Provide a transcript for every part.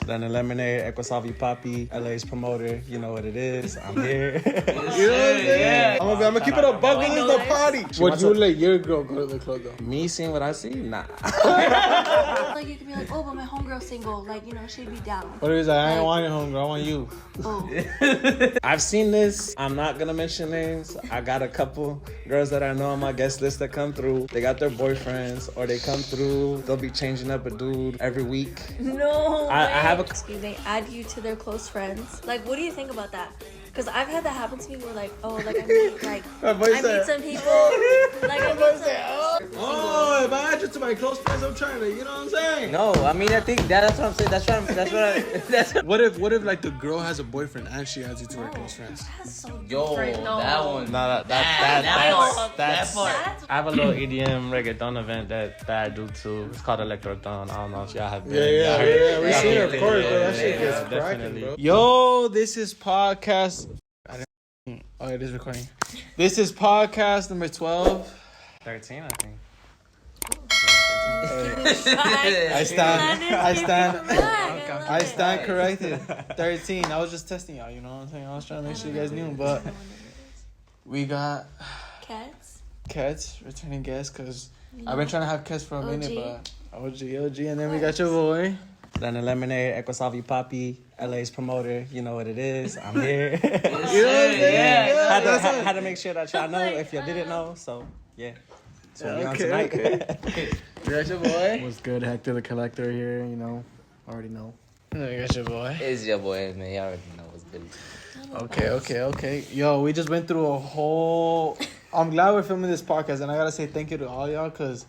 Lemon Lemonade, Equisavi Poppy, LA's promoter. You know what it is. I'm here. You know what I'm saying? I'm gonna keep it a buck. This is the party. Would you let your girl go to the club though? Me seeing what I see? Nah. Like you could be like, oh, but my homegirl's single. Like, you know, she'd be down. What if he's like, I ain't want your homegirl, I want you. Oh. I've seen this. I'm not gonna mention names. I got a couple girls that I know on my guest list that come through. They got their boyfriends or they come through. They'll be changing up a dude every week. No. I have a. They add you to their close friends. Like, what do you think about that? Because I've had that happen to me where, like, oh, like, I meet some people. Like, I meet some. Oh, if I add you to my close friends, I'm trying to, you know what I'm saying? No, I mean, I think that's what I'm saying. That's what What if like the girl has a boyfriend and she adds you to her close friends? That's so Yo, different. No. that one. No, That part. I have a little EDM reggaeton event that I do too. It's called Electrothon. I don't know if y'all have been. Yeah. We seen it, of course, bro. That Yeah, shit gets yeah, cracking, definitely. bro. Yo, this is podcast. Oh, it is recording. This is podcast number 12. 13, I think. I stand corrected. 13. I was just testing y'all, you know what I'm saying? I was trying to make sure you guys knew, but we got Cats, returning guests, because I've been trying to have Cats for a minute, but OG, and then we got your boy. Lemon Lemonade, Equisavi Poppy, LA's promoter. You know what it is. I'm here. You know what I'm saying? Yeah. Had to make sure that y'all know if you didn't know. So, yeah. So, we on tonight. You got your boy. What's good? Hector the Collector here, you know. Already know. You got your boy. It's your boy, man. You already know what's good. Okay. Yo, we just went through a whole... I'm glad we're filming this podcast, and I gotta say thank you to all y'all, because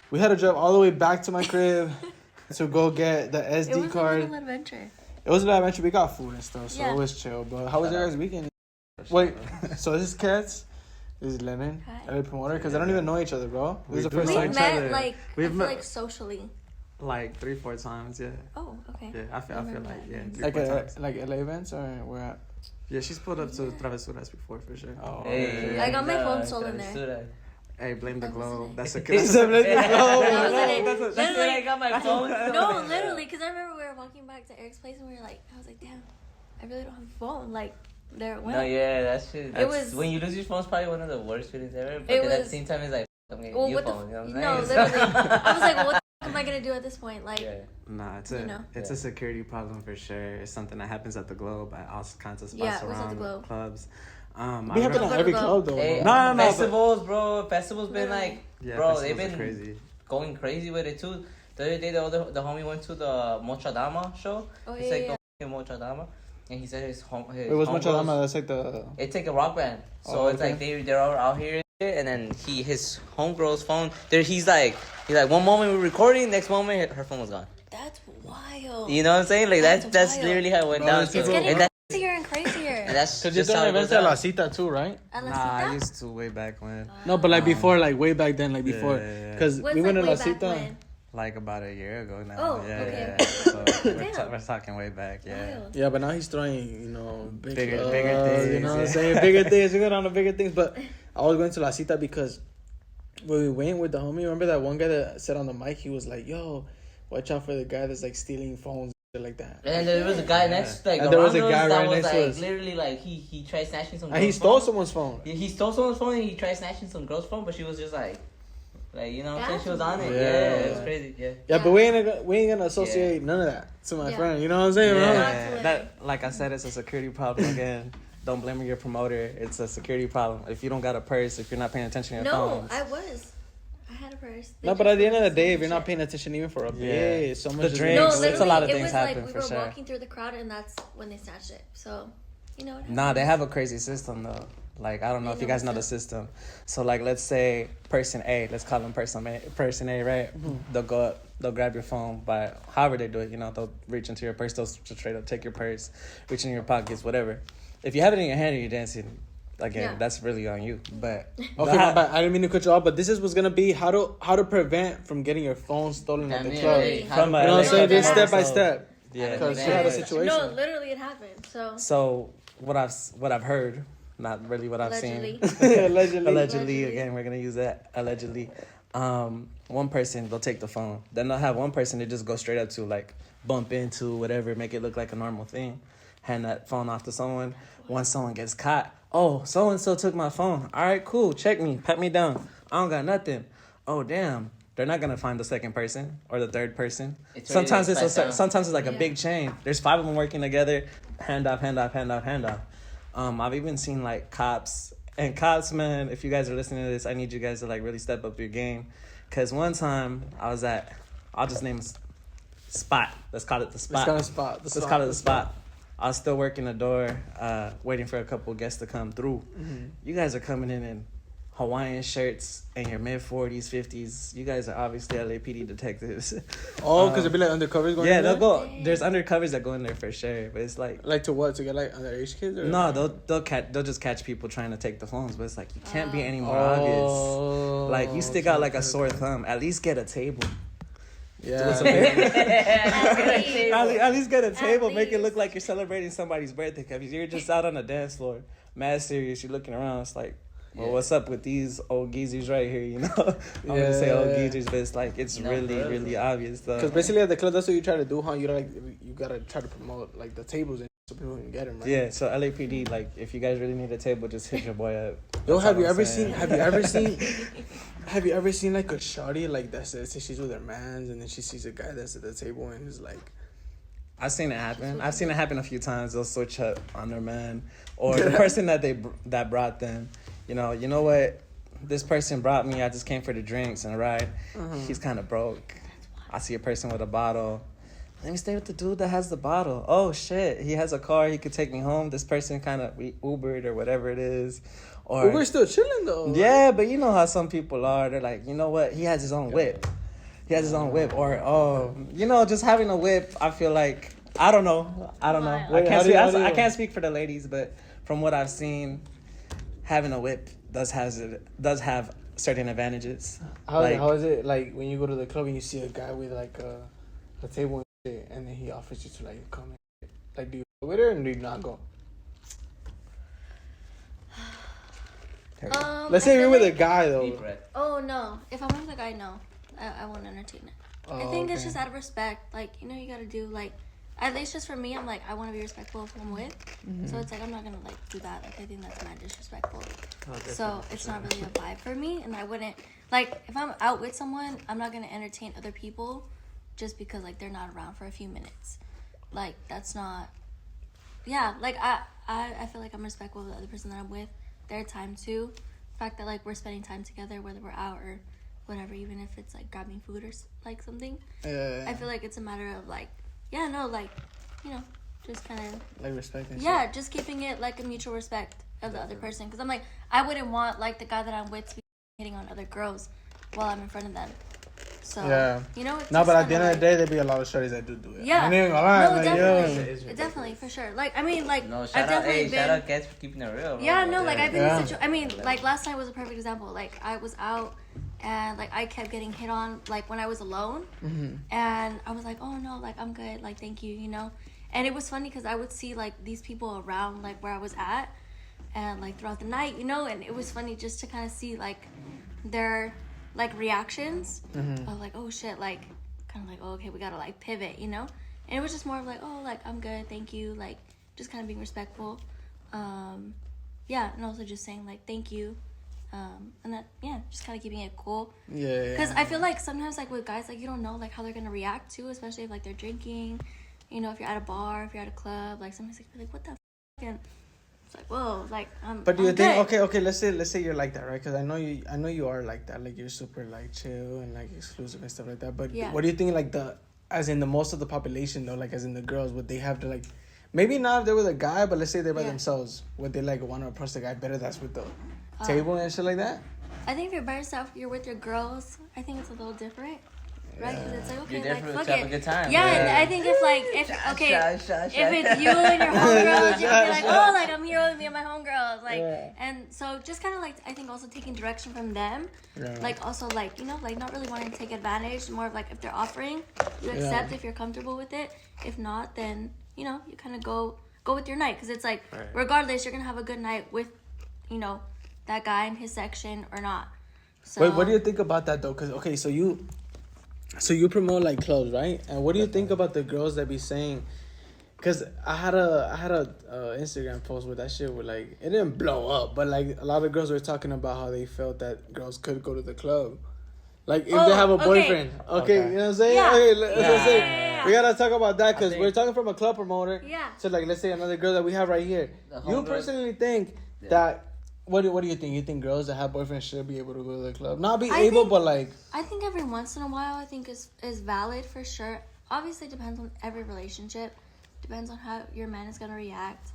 we had to drive all the way back to my crib to go get the SD card. It was a little adventure. It was a little adventure. We got food and stuff, so Yeah. it was chill. But how was your guys' weekend? Wait, so this is Cats, this is Lemon, LA promoter, because I don't even know each other, bro. This is the first We time. met, like, We've I feel met- like socially. Like 3-4 times, yeah. Oh, okay. Yeah, I feel like, yeah. Like 3-4 times. like LA events, or where at? Yeah, she's pulled up to Travesuras before, for sure. Oh, Hey, I got my phone stolen there. Hey, blame the globe. That's a That wasn't it. That's where I got my phone. No, literally, because I remember we were walking back to Eric's place and we were like, I was like, damn, I really don't have a phone. Like, there it went. No, yeah, that shit. It was- when you lose your phone, it's probably one of the worst feelings ever. But It then at the was- same time, it's like, I'm getting Well, your what the phone. You know what I'm no, saying? literally. I was like, what the am I gonna do at this point? Like, Yeah. Nah, it's a security problem for sure. It's something that happens at the Globe at all kinds of spots Yeah, it was at the around Globe. clubs. We I happen remember- at every club though. Hey, No, festivals, bro. Festivals been like, Yeah, bro, festivals they've are been crazy. going crazy with it too. The other day, the homie went to the Mochadama show. oh It's yeah, like yeah. the Mochadama, and he said his It was much homegirls- of that's like the. It's like a rock band, so Oh, it's okay. like they're all out here, and then his homegirl's phone. There, he's like one moment we're recording, next moment her phone was gone. That's wild. You know what I'm saying? Like that's That's wild. literally how it went Bro, down. it's It's getting And that, crazier and crazier. and that's Because you're just how doing it goes events at La down. Cita too, right? Unless Nah, I that- used to way back when. No, but like before, like way back then, like before. Yeah. Because What's we went to like La way back Cita. when? Like about a year ago now. Oh, yeah, okay. yeah. So Damn. we're talking way back, yeah. Wild. Yeah, but now he's throwing, bigger Bigger things. You know what I'm things, saying? Bigger things. We're going on the bigger things. But I was going to La Cita because when we went with the homie, remember that one guy that said on the mic, he was like, yo, watch out for the guy that's like stealing phones and shit like that. And there was a guy next, like And there was a around guy us that right was next to like us. literally like he tried snatching some. And he girl's stole phone. someone's phone. Yeah, he stole someone's phone and he tried snatching some girl's phone, but she was just like you know what I'm saying? She was on it. Yeah. Yeah, it was crazy. Yeah. Yeah, but we ain't gonna associate none of that to my Yeah. friend. You know what I'm saying, bro? Yeah, that, like I said, it's a security problem again. Don't blame your promoter. It's a security problem. If you don't got a purse, if you're not paying attention to your No, phones. I was. I had a purse. They No, but just at the end of the stole day, my if you're not shit. paying attention even for a Yeah. bit, so much The is drinks, No, it's literally, a lot of it things was happen like we for were sure. walking through the crowd, and that's when they snatched it. So, you know what happened? Nah, they have a crazy system though. Like I don't know if you guys know the system. So like let's say person A, let's call them person A, right? Mm-hmm. They'll go up, they'll grab your phone, but however they do it, they'll reach into your purse, they'll straight up take your purse, reach in your pockets, whatever. If you have it in your hand and you're dancing, again, that's really on you. But Okay, my bad. I didn't mean to cut you off, but this was gonna be how to prevent from getting your phone stolen at the Damn, club. yeah, You yeah. From know what I'm saying? Just step by So, step. Yeah. Because Yeah. you had a Yeah. situation. No, literally, it happened. So, So what I've heard, not really what I've allegedly. seen. Allegedly. Allegedly, again, we're gonna use that allegedly. One person they'll take the phone, then they'll have one person they just go straight up to, like bump into, whatever, make it look like a normal thing. Hand that phone off to someone. Once someone gets caught, oh, so-and-so took my phone. All right, cool. Check me. Pat me down. I don't got nothing. Oh, damn. They're not going to find the second person or the third person. Sometimes it's like a big chain. There's 5 of them working together. Hand off, hand off, hand off, hand off. I've even seen like cops. And cops, man, if you guys are listening to this, I need you guys to like really step up your game. Because one time I was at, I'll just name a spot. Let's call it the spot. Let's call it the spot. I was still working the door, waiting for a couple guests to come through. Mm-hmm. You guys are coming in Hawaiian shirts and your mid-40s, 50s. You guys are obviously LAPD detectives. Oh, because they'll be like undercovers going in there? They'll go. There's undercovers that go in there for sure, but it's like... Like to what? To get like underage kids? Or no, they'll just catch people trying to take the phones, but it's like, you can't be any more obvious. Like, you stick out like a sore thumb. At least get a table. Yeah. At least get a table. Make it look like you're celebrating somebody's birthday. Because you're just out on the dance floor, mad serious. You're looking around. It's like, well, what's up with these old geezers right here? You know, I'm gonna say old geezers, but it's like really obvious though. Because basically at the club, that's what you try to do, huh? You gotta try to promote like the tables and so people can get them, right? Yeah. So LAPD, like, if you guys really need a table, just hit your boy up. Yo, have you ever seen like a shawty like that says she's with her mans and then she sees a guy that's at the table and he's like, I've seen it happen. I've seen it happen a few times. They'll switch up on their man or the person that brought them. You know what? This person brought me. I just came for the drinks and a ride. Mm-hmm. He's kind of broke. I see a person with a bottle. Let me stay with the dude that has the bottle. Oh, shit. He has a car. He could take me home. This person kind of Ubered or whatever it is. Or Uber's still chilling, though. Yeah, but you know how some people are. They're like, you know what? He has his own whip. Or, just having a whip, I feel like, I don't know. I can't speak for the ladies, but from what I've seen, having a whip does have certain advantages. How is it like when you go to the club and you see a guy with like a table and shit, and then he offers you to like come in? Like, do you go with her and do you not go? Let's say you're with a guy though. Oh no! If I'm with a guy, no, I won't entertain it. I think it's just out of respect. Like, you gotta do like. At least just for me, I'm like, I want to be respectful of who I'm with. Mm-hmm. So it's like, I'm not going to like do that. Like, I think that's mad disrespectful. So it's not really a vibe for me. And I wouldn't, like, if I'm out with someone, I'm not going to entertain other people just because like they're not around for a few minutes. Like, that's not, like I feel like I'm respectful of the other person that I'm with, their time too. The fact that like we're spending time together, whether we're out or whatever, even if it's like grabbing food or like something. Yeah. I feel like it's a matter of like, just kind of... Like respect and shit. Just keeping it like a mutual respect of the other person. Because I'm like, I wouldn't want like the guy that I'm with to be hitting on other girls while I'm in front of them. So, it's no, but at the end of the day, there'd be a lot of shorties that do it. Yeah. Definitely, for sure. Like, I mean, like, no, shout out guys for keeping it real. Yeah, no, like, I've been in situation. I mean, like, last night was a perfect example. Like, I was out and, like, I kept getting hit on, like, when I was alone. Mm-hmm. And I was like, oh, no, like, I'm good. Like, thank you, And it was funny because I would see, like, these people around, like, where I was at and, like, throughout the night, And it was funny just to kind of see, like, their... like reactions of like, oh shit, like kind of like, oh, okay, we gotta like pivot, And it was just more of like, oh, like I'm good, thank you, like just kind of being respectful, and also just saying like thank you, and that just kind of keeping it cool. Because I feel like sometimes like with guys, like you don't know like how they're gonna react to, especially if like they're drinking, if you're at a bar, if you're at a club, like sometimes like what the f***, and it's like, whoa, like But do you think okay, let's say you're like that, right? Because I know you are like that, like you're super like chill and like exclusive and stuff like that. But what do you think, like as in the most of the population though, like as in the girls, would they have to like, maybe not if they're with a guy, but let's say they're by themselves, would they like want to approach the guy better that's with the table and shit like that? I think if you're by yourself, you're with your girls, I think it's a little different. Right, because it's like, okay, you're like, fuck it. Have a good time. Yeah, I think if it's you and your homegirls, you can be like, oh, like, I'm here with me and my homegirls, like, and so just kind of, like, I think also taking direction from them, like, also, like, like, not really wanting to take advantage, more of, like, if they're offering, you accept if you're comfortable with it. If not, then, you kind of go with your night, because it's like, regardless, you're going to have a good night with, that guy in his section or not. So, wait, what do you think about that, though? Because, okay, so So you promote like clubs, right? And what do you think about the girls that be saying? Cause I had a Instagram post with that shit where like it didn't blow up, but like a lot of girls were talking about how they felt that girls could go to the club, like if they have a boyfriend. Okay, you know what I'm saying? Yeah. Okay, let's say we gotta talk about that because we're talking from a club promoter. Yeah. So like, let's say another girl that we have right here. You personally think that? What do you think? You think girls that have boyfriends should be able to go to the club? Not be able, but like. I think every once in a while, I think is valid for sure. Obviously, it depends on every relationship. Depends on how your man is gonna react.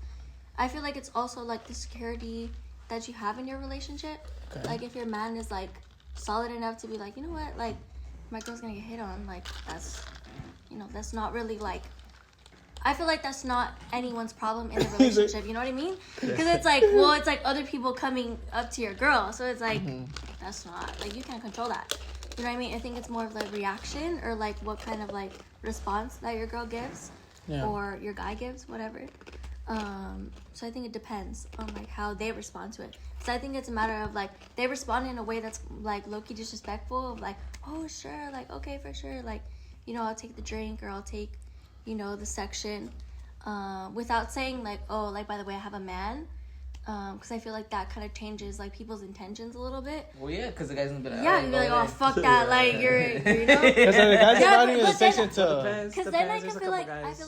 I feel like it's also like the security that you have in your relationship. Okay. Like if your man is like solid enough to be like, you know what, like my girl's gonna get hit on, like that's, you know, that's not really like. I feel like that's not anyone's problem in the relationship. You know what I mean? Because it's like, well, it's like other people coming up to your girl, so it's like that's not like you can't control that. You know what I mean? I think it's more of like reaction or like what kind of like response that your girl gives. Yeah. Or your guy gives, whatever. So I think it depends on like how they respond to it. So I think it's a matter of like they respond in a way that's like low-key disrespectful, of like, oh sure, like okay for sure, like, you know, I'll take the drink or I'll take, you know, the section, without saying like, oh, like by the way I have a man. Because I feel like that kind of changes like people's intentions a little bit. Well, yeah, because the guy's gonna be like, yeah, you'd be like, oh fuck that, like you know. Because the guy's not even a section to. Because then I can feel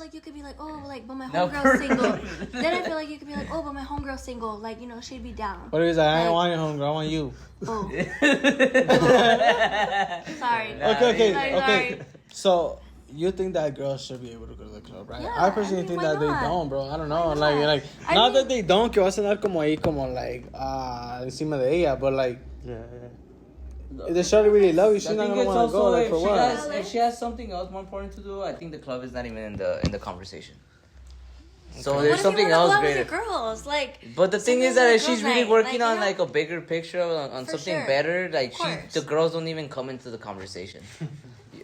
like you could be like, oh, like but my homegirl's single. Then I feel like you could be like, oh, but my homegirl's single, like, you know, she'd be down. What is that? I ain't want your homegirl, I want you. Oh. Sorry. Okay. So. You think that girls should be able to go to the club, right? Yeah, I personally think that they don't, bro. I don't know. Like not that they don't, que va a sonar como ahí, como like, encima de ella, but like, if the shorty really love you, she's not gonna want to go. Like, for what? If she has something else more important to do, I think the club is not even in the conversation. So there's something else greater. Girls, like, but the thing is that if she's really working on like a bigger picture on something better, like the girls don't even come into the conversation.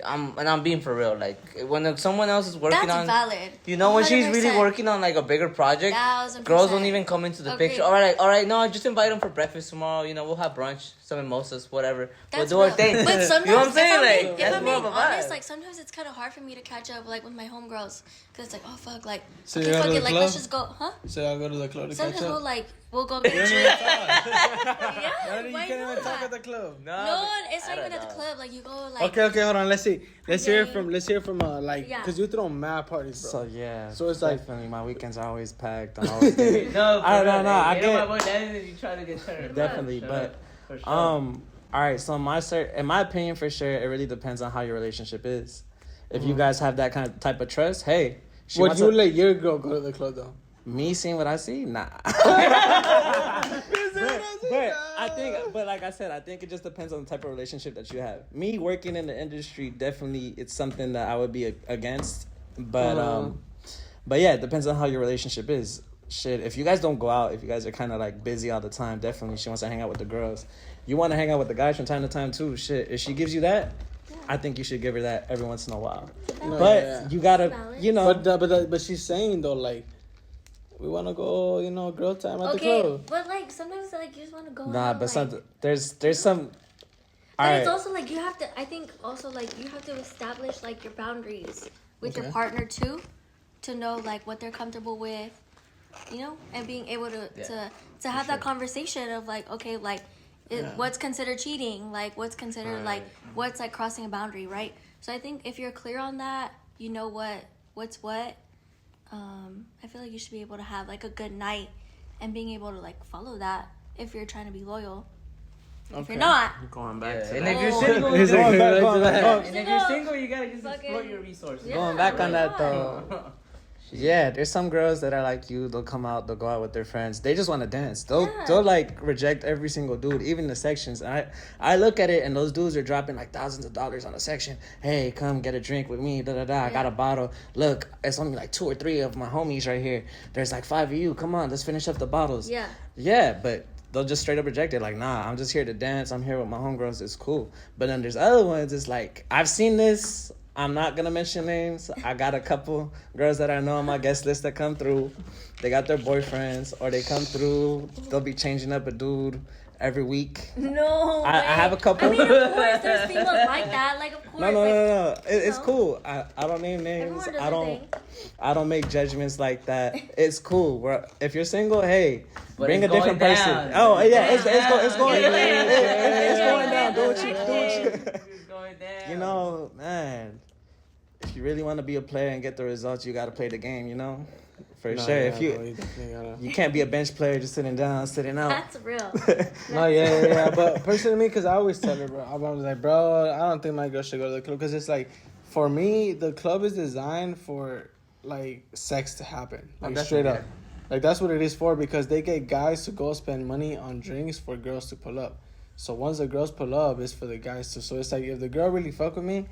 I'm being for real. Like when someone else is working that's on, valid. You know, 100%. When she's really working on like a bigger project, 1000%. Girls don't even come into the picture. All right. No, just invite them for breakfast tomorrow. You know, we'll have brunch, some mimosas, whatever. That's we'll do our thing. But sometimes, you know what I'm saying? If I'm being honest, like sometimes it's kind of hard for me to catch up like with my homegirls because it's like, oh fuck, like so okay, fuck it, like let's just go, huh? So y'all go to the club to sometimes catch up. We'll go get a drink. Yeah, you can't even talk at the club. No, it's not even at the club. Like you go like. Okay, hold on. Let's see. Let's hear from like, because you throw mad parties, bro. So yeah. So it's like definitely my weekends are always packed. I'm always getting, no, I don't know. I get my boy, you try to get turned. Definitely, but all right. So in my opinion, for sure, it really depends on how your relationship is. If you guys have that kind of type of trust, hey. Would you let your girl go to the club though? Me seeing what I see, nah. but I think, like I said, I think it just depends on the type of relationship that you have. Me working in the industry, definitely, it's something that I would be against. But yeah, it depends on how your relationship is. Shit, if you guys don't go out, if you guys are kind of like busy all the time, definitely she wants to hang out with the girls. You want to hang out with the guys from time to time too. Shit, if she gives you that, I think you should give her that every once in a while. But you gotta, you know. But she's saying though, like, we want to go, you know, girl time at the club. Okay, but like sometimes like you just want to go. Nah, out, but like, there's some. But it's also like you have to. I think also like you have to establish like your boundaries with your partner too, to know like what they're comfortable with, you know, and being able to have that conversation of like, okay, like what's considered cheating, like what's considered like what's like crossing a boundary, right? So I think if you're clear on that, you know what's what. I feel like you should be able to have like a good night and being able to like follow that if you're trying to be loyal. Okay. If you're not, going back to and that. if you're single, And if you're single, you gotta just explore your resources. Yeah, going back on that though. Yeah, there's some girls that are like you. They'll come out, they'll go out with their friends. They just want to dance. They'll like reject every single dude, even the sections. And I look at it, and those dudes are dropping like thousands of dollars on a section. Hey, come get a drink with me. I got a bottle. Look, it's only like 2 or 3 of my homies right here. There's like 5 of you. Come on, let's finish up the bottles. Yeah, but they'll just straight up reject it. Like, nah, I'm just here to dance. I'm here with my homegirls. It's cool. But then there's other ones. It's like, I've seen this. I'm not going to mention names. I got a couple girls that I know on my guest list that come through. They got their boyfriends or they come through. They'll be changing up a dude every week. No, I have a couple. I mean, of course, there's females like that. Like, of course. No. It's cool. I don't name names. Everyone does I don't make judgments like that. It's cool. If you're single, hey, But bring a it's different going person. down. Oh yeah, it's going It's down. Do what you. It's going down. You know, man. If you really want to be a player and get the results, you got to play the game. You know, for sure. Yeah, If bro, definitely gotta... you can't be a bench player just sitting down, sitting out. That's real. No, yeah. But personally, because I always tell her, bro, I was like, bro, I don't think my girl should go to the club because it's like, for me, the club is designed for like sex to happen, like straight up. Like that's what it is for, because they get guys to go spend money on drinks for girls to pull up. So once the girls pull up, it's for the guys to. So it's like, if the girl really fuck with me,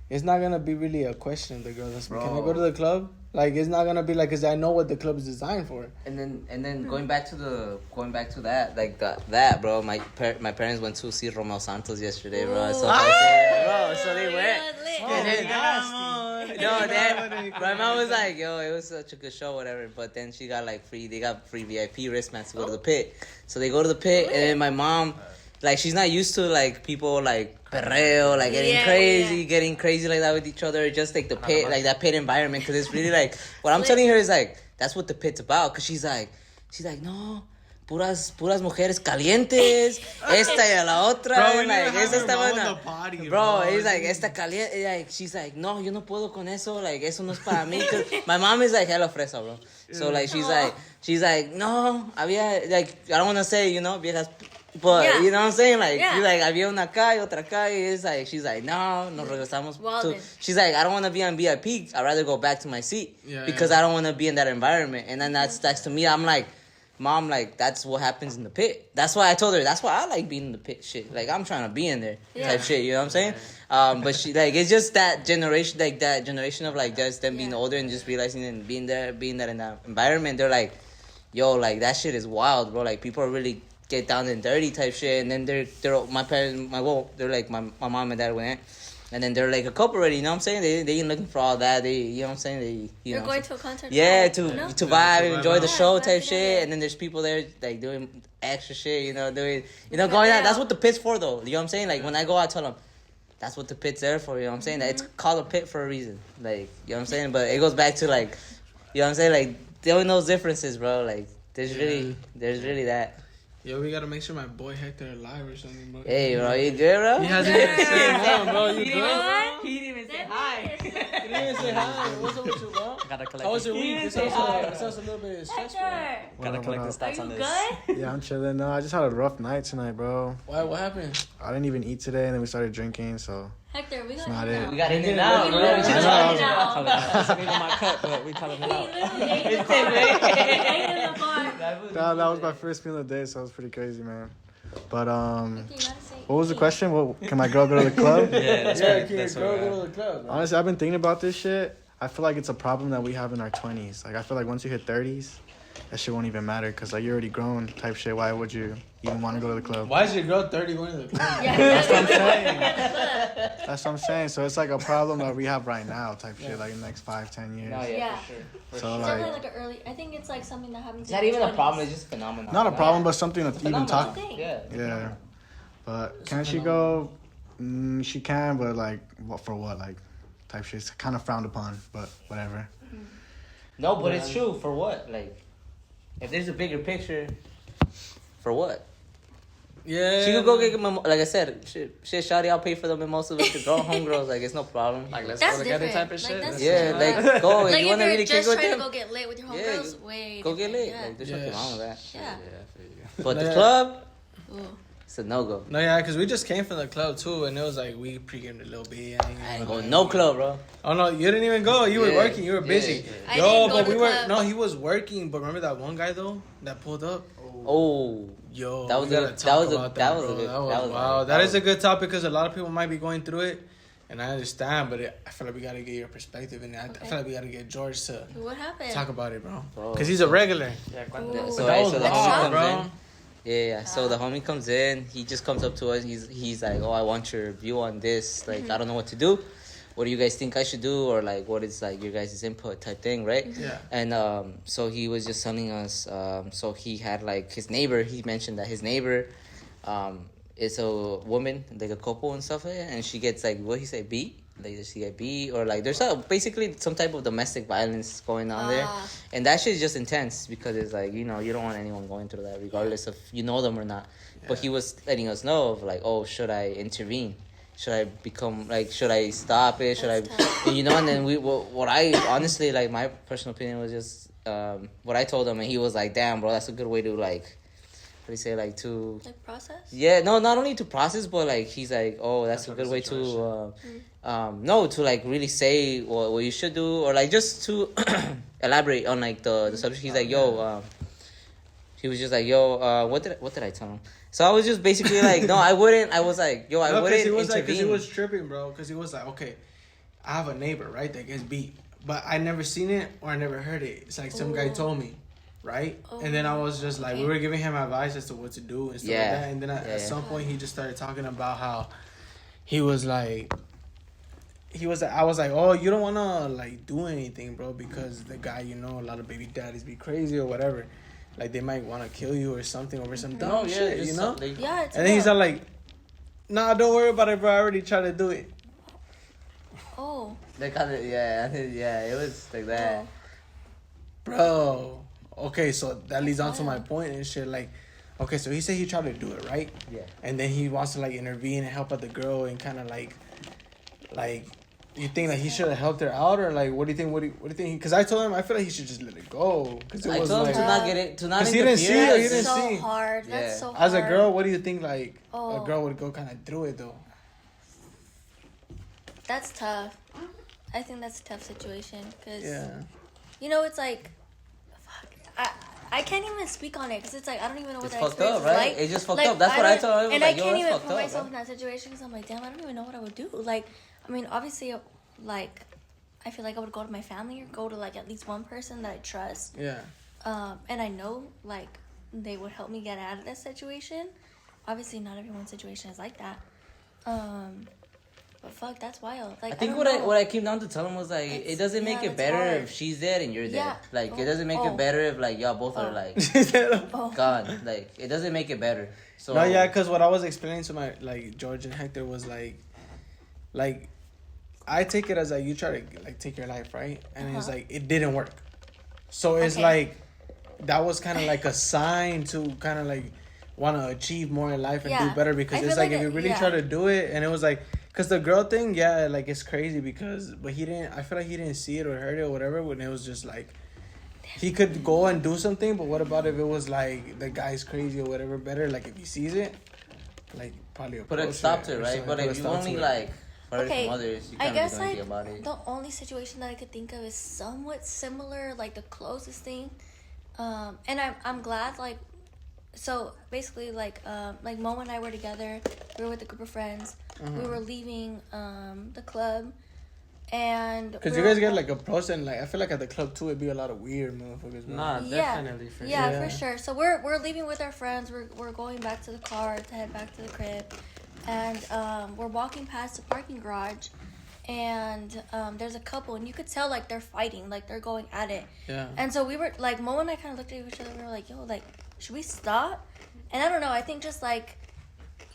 it's not gonna be really a question of the girl. That's, can I go to the club? Like, it's not gonna be like, cause I know what the club is designed for. And then going back to that, like that, bro. My parents went to see Romeo Santos yesterday, bro. So so they went. And then my mom was like, yo, it was such a good show, whatever. But then she got like they got free VIP wristbands to go to the pit. So they go to the pit, and then my mom, like, she's not used to like people like perreo, like getting crazy like that with each other. Just like the pit, like that pit environment, because it's really like what I'm telling her is like that's what the pit's about. Because she's like no. Puras mujeres calientes. Esta y la otra. Bro, like, esa está buena. Bro, it's it's like, esta caliente. Like, she's like, no, yo no puedo con eso. Like, eso no es para mí. My mom is like hella fresa, bro. So, like, she's like, no, había, like, I don't want to say, you know, viejas. But, you know what I'm saying? Like, she's like, había una acá y otra acá. It's like, she's like, no, nos regresamos. She's like, I don't want to be on VIP. I'd rather go back to my seat. Because I don't want to be in that environment. And then that's to me, I'm like, Mom, like, that's what happens in the pit. That's why I told her, that's why I like being in the pit shit. Like, I'm trying to be in there type shit, you know what I'm saying? But she, like, it's just that generation of, like, just them being older and just realizing and being there in that environment. They're like, yo, like, that shit is wild, bro. Like, people really get down and dirty type shit. And then they're my parents, they're like, my mom and dad went. And then they're like a couple already, you know what I'm saying? They ain't looking for all that. They, you know what I'm saying? They're going to a concert. Yeah, to vibe, enjoy the show type shit. And then there's people there like doing extra shit, you know, going out. That's what the pit's for, though. You know what I'm saying? Like when I go, I tell them, that's what the pit's there for. You know what I'm saying? That it's called a pit for a reason. Like, you know what I'm saying? But it goes back to like, you know what I'm saying? Like there are those differences, bro. Like there's really that. Yo, we gotta make sure my boy Hector alive or something, bro. Hey, bro, you good, bro? He hasn't even said nothing, bro. You good? He didn't even say hi. He didn't even say hi. What's up with you, bro? Gotta collect. How was your week? It sounds a little bit stressful. Gotta collect the stats on this. Good? Yeah, I'm chilling. No, I just had a rough night tonight, bro. Why? What happened? I didn't even eat today, and then we started drinking, so... Hector, we It's got not it. it. We got in and out, bro. We got Call it out. This ain't even my cut, but we call it out. That was my first meal of the day, so it was pretty crazy, man. But, what was the question? What, can my girl go to the club? Yeah, that's right. That's go to the club. Bro. Honestly, I've been thinking about this shit. I feel like it's a problem that we have in our 20s. Like, I feel like once you hit 30s, that shit won't even matter because, like, you're already grown type shit. Why would you even want to go to the club? Why is your girl 30 going to the club? That's what I'm saying. That's what I'm saying. So it's like a problem that we have right now type shit, like in the next 5-10 years. No, Yeah. for sure. So, It's like... definitely like an early. I think it's like something that happens. It's not even a problem, it's just phenomenal. Not a problem, but something to even talk... Yeah. Yeah. But can she go? She can, but like, what for what? Like, type shit. It's kind of frowned upon, but whatever. No, but it's true. For what? Like, if there's a bigger picture, for what? Yeah. She could go get like I said, shit, shawty, I'll pay for the mimosas with the girl homegirls. Like, it's no problem. Like, let's That's go together different. type of Like, shit. that's Yeah, different. like, go. Like If you want to you're really kick just with trying them, to go get lit with your Yeah, homegirls, way go get different. lit. Yeah. Like, there's nothing wrong with that. Yeah. But the club, Ooh. it's a no-go. No, yeah, because we just came from the club, too, and it was like we pre-gamed a little bit. I ain't going no club, bro. Oh, no, you didn't even go. You were working. You were busy. I didn't go but to we the were... club. No, he was working, but remember that one guy, though, that pulled up? Oh. Yo, That was we a gotta good- talk that was a- about that was a bro. good- That was that was wow. like- That that is a good topic because a lot of people might be going through it, and I understand. But I feel like we gotta get your perspective, and I feel like we gotta get George to What happened? talk about it, bro. Bro. Because he's a regular. Ooh. So, That hey, was so the wild, homie comes bro. in. Yeah. So the homie comes in. He just comes up to us. He's like, "Oh, I want your view on this. Like, I don't know what to do. What do you guys think I should do? Or like, what is like your guys' input type thing, right?" Yeah. And so he was just telling us. So he had like his neighbor. He mentioned that his neighbor it's a woman, like a couple and stuff like that, and she gets like, what he say, beat? Like, does she get beat? Or like, there's basically some type of domestic violence going on there. And that shit is just intense because it's like, you know, you don't want anyone going through that regardless of you know them or not. Yeah. But he was letting us know of like, oh, should I intervene? Should I become like, should I stop it? Should I, you know? And then what I honestly, like, my personal opinion was just what I told him, and he was like, damn, bro, that's a good way to like, what do you say, like to like process? Yeah, no, not only to process, but like he's like, oh, that's a good way to no, to like really say what you should do, or like just to elaborate on like the subject. He's like, yo, he was just like, yo, what did I tell him? So I was just basically like, no, I wouldn't. I was like, yo, I wouldn't intervene. Like, because he was tripping, bro. Because he was like, okay, I have a neighbor, right, that gets beat, but I never seen it or I never heard it. It's like some guy told me, right? And then I was just like, we were giving him advice as to what to do and stuff like that. And then at some point, he just started talking about how he was like, I was like, oh, you don't want to like do anything, bro, because the guy, you know, a lot of baby daddies be crazy or whatever. Like, they might want to kill you or something over some dumb shit, you know? Yeah, it's and then he's all like, nah, don't worry about it, bro. I already tried to do it. Oh. They kind of, yeah, it was like that. Bro. Okay, so that leads on to my point and shit. Like, okay, so he said he tried to do it, right? Yeah. And then he wants to, like, intervene and help out the girl and kind of, like, you think that he should have helped her out, or like, what do you think? What do you think? Because I told him I feel like he should just let it go. Because I told him to not get it, to not interfere. He didn't see it. He didn't see. So hard. That's so hard. As a girl, what do you think? Like, a girl would go kind of through it though. That's tough. I think that's a tough situation because, you know, it's like, fuck. I can't even speak on it because it's like I don't even know what that experience is like. Right? It's just fucked up. That's what I told him. And I can't even put myself in that situation because I'm like, damn, I don't even know what I would do. Like, I mean, obviously, like, I feel like I would go to my family or go to, like, at least one person that I trust. Yeah. And I know, like, they would help me get out of this situation. Obviously, not everyone's situation is like that. But fuck, that's wild. Like, I think what I came down to tell him was, like, it doesn't make it better if she's dead and you're dead. Like, it doesn't make it better if, like, y'all both are, like, gone. Like, it doesn't make it better. So. No, yeah, because what I was explaining to my, like, George and Hector was, like, I take it as like you try to like take your life, right? And it's like it didn't work. So it's like that was kind of like a sign to kind of like want to achieve more in life and do better, because it's like if you really try to do it, and it was like, because the girl thing, like it's crazy but he didn't, I feel like he didn't see it or heard it or whatever, when it was just like he could go and do something, but what about if it was like the guy's crazy or whatever? Better like if he sees it, like probably put it stop to it, right? But if you only like okay, others, I guess like the only situation that I could think of is somewhat similar, like the closest thing, and I'm glad, like, so basically like Mo and I were together, we were with a group of friends, we were leaving the club, and because you guys get like approached, and like I feel like at the club too it'd be a lot of weird motherfuckers. Nah, definitely for sure. Yeah, for sure. So we're leaving with our friends, we're going back to the car to head back to the crib. And we're walking past the parking garage, and there's a couple, and you could tell, like, they're fighting, like, they're going at it. Yeah. And so we were, like, Mo and I kind of looked at each other, and we were like, yo, like, should we stop? And I don't know, I think just, like,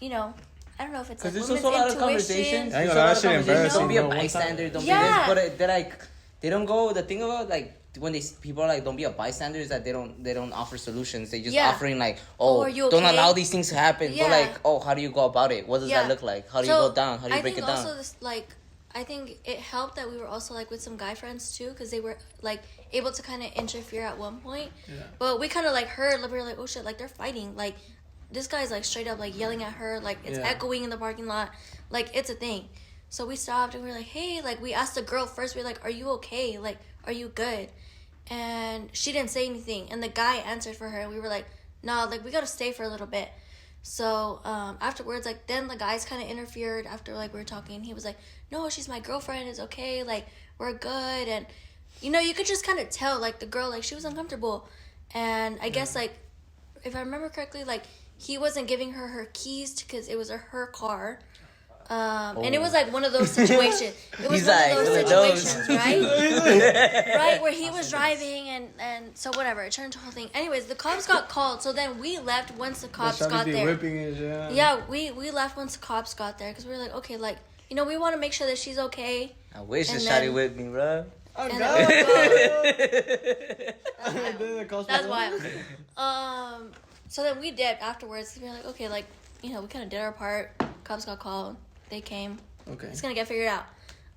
you know, I don't know if it's, like, women's intuition. Because there's also a lot of conversations. There's a lot of conversations. Don't be a bystander, don't be this. But they're, like, they don't go, the thing about, like, when people are like, don't be a bystander, is that they don't offer solutions. They just offering like, don't allow these things to happen. But like, how do you go about it? What does that look like? How do you go down? How do you break it down? Also this, like, I think it helped that we were also like with some guy friends too, because they were like able to kind of interfere at one point. Yeah. But we kind of like heard, we were like, oh shit, like they're fighting. Like this guy's like straight up like yelling at her, like it's echoing in the parking lot, like it's a thing. So we stopped and we were like, hey, like we asked the girl first, we were like, are you okay? Like, are you good? And she didn't say anything, and the guy answered for her, and we were like, no, like we gotta stay for a little bit. So afterwards, like then the guys kind of interfered after like we were talking. He was like, no, she's my girlfriend, it's okay, like we're good. And you know, you could just kind of tell like the girl, like she was uncomfortable. And I guess like if I remember correctly, like he wasn't giving her keys because it was her car. And it was like one of those situations. It was He's one like, of those one of situations, right? Right, where he was driving and so whatever. It turned into a whole thing. Anyways, the cops got called, so then we left once the cops got there. Whipping it, yeah. Yeah, we left once the cops got there because we were like, okay, like, you know, we want to make sure that she's okay. I wish the shawty whipped me, bro. Oh, And God. That's wild. So then we dipped afterwards. We were like, okay, like, you know, we kind of did our part. Cops got called. They came. Okay. It's gonna get figured out.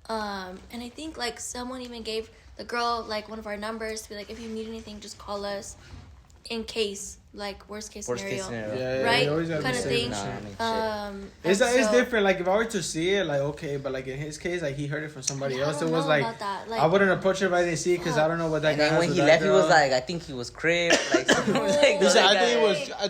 And I think like someone even gave the girl like one of our numbers to be like, if you need anything, just call us. In case, like worst case scenario. Yeah, right? you always gotta Kind be of safe. thing. It's And it's so- different. Like if I were to see it, like okay, but like in his case, like he heard it from somebody else. It I don't was know like, about that. Like, I wouldn't approach her if I didn't see it because I don't know what that And guy. then has when with he that left, he girl. was like, I think he was crib. Like, something was like, He said, Like, I think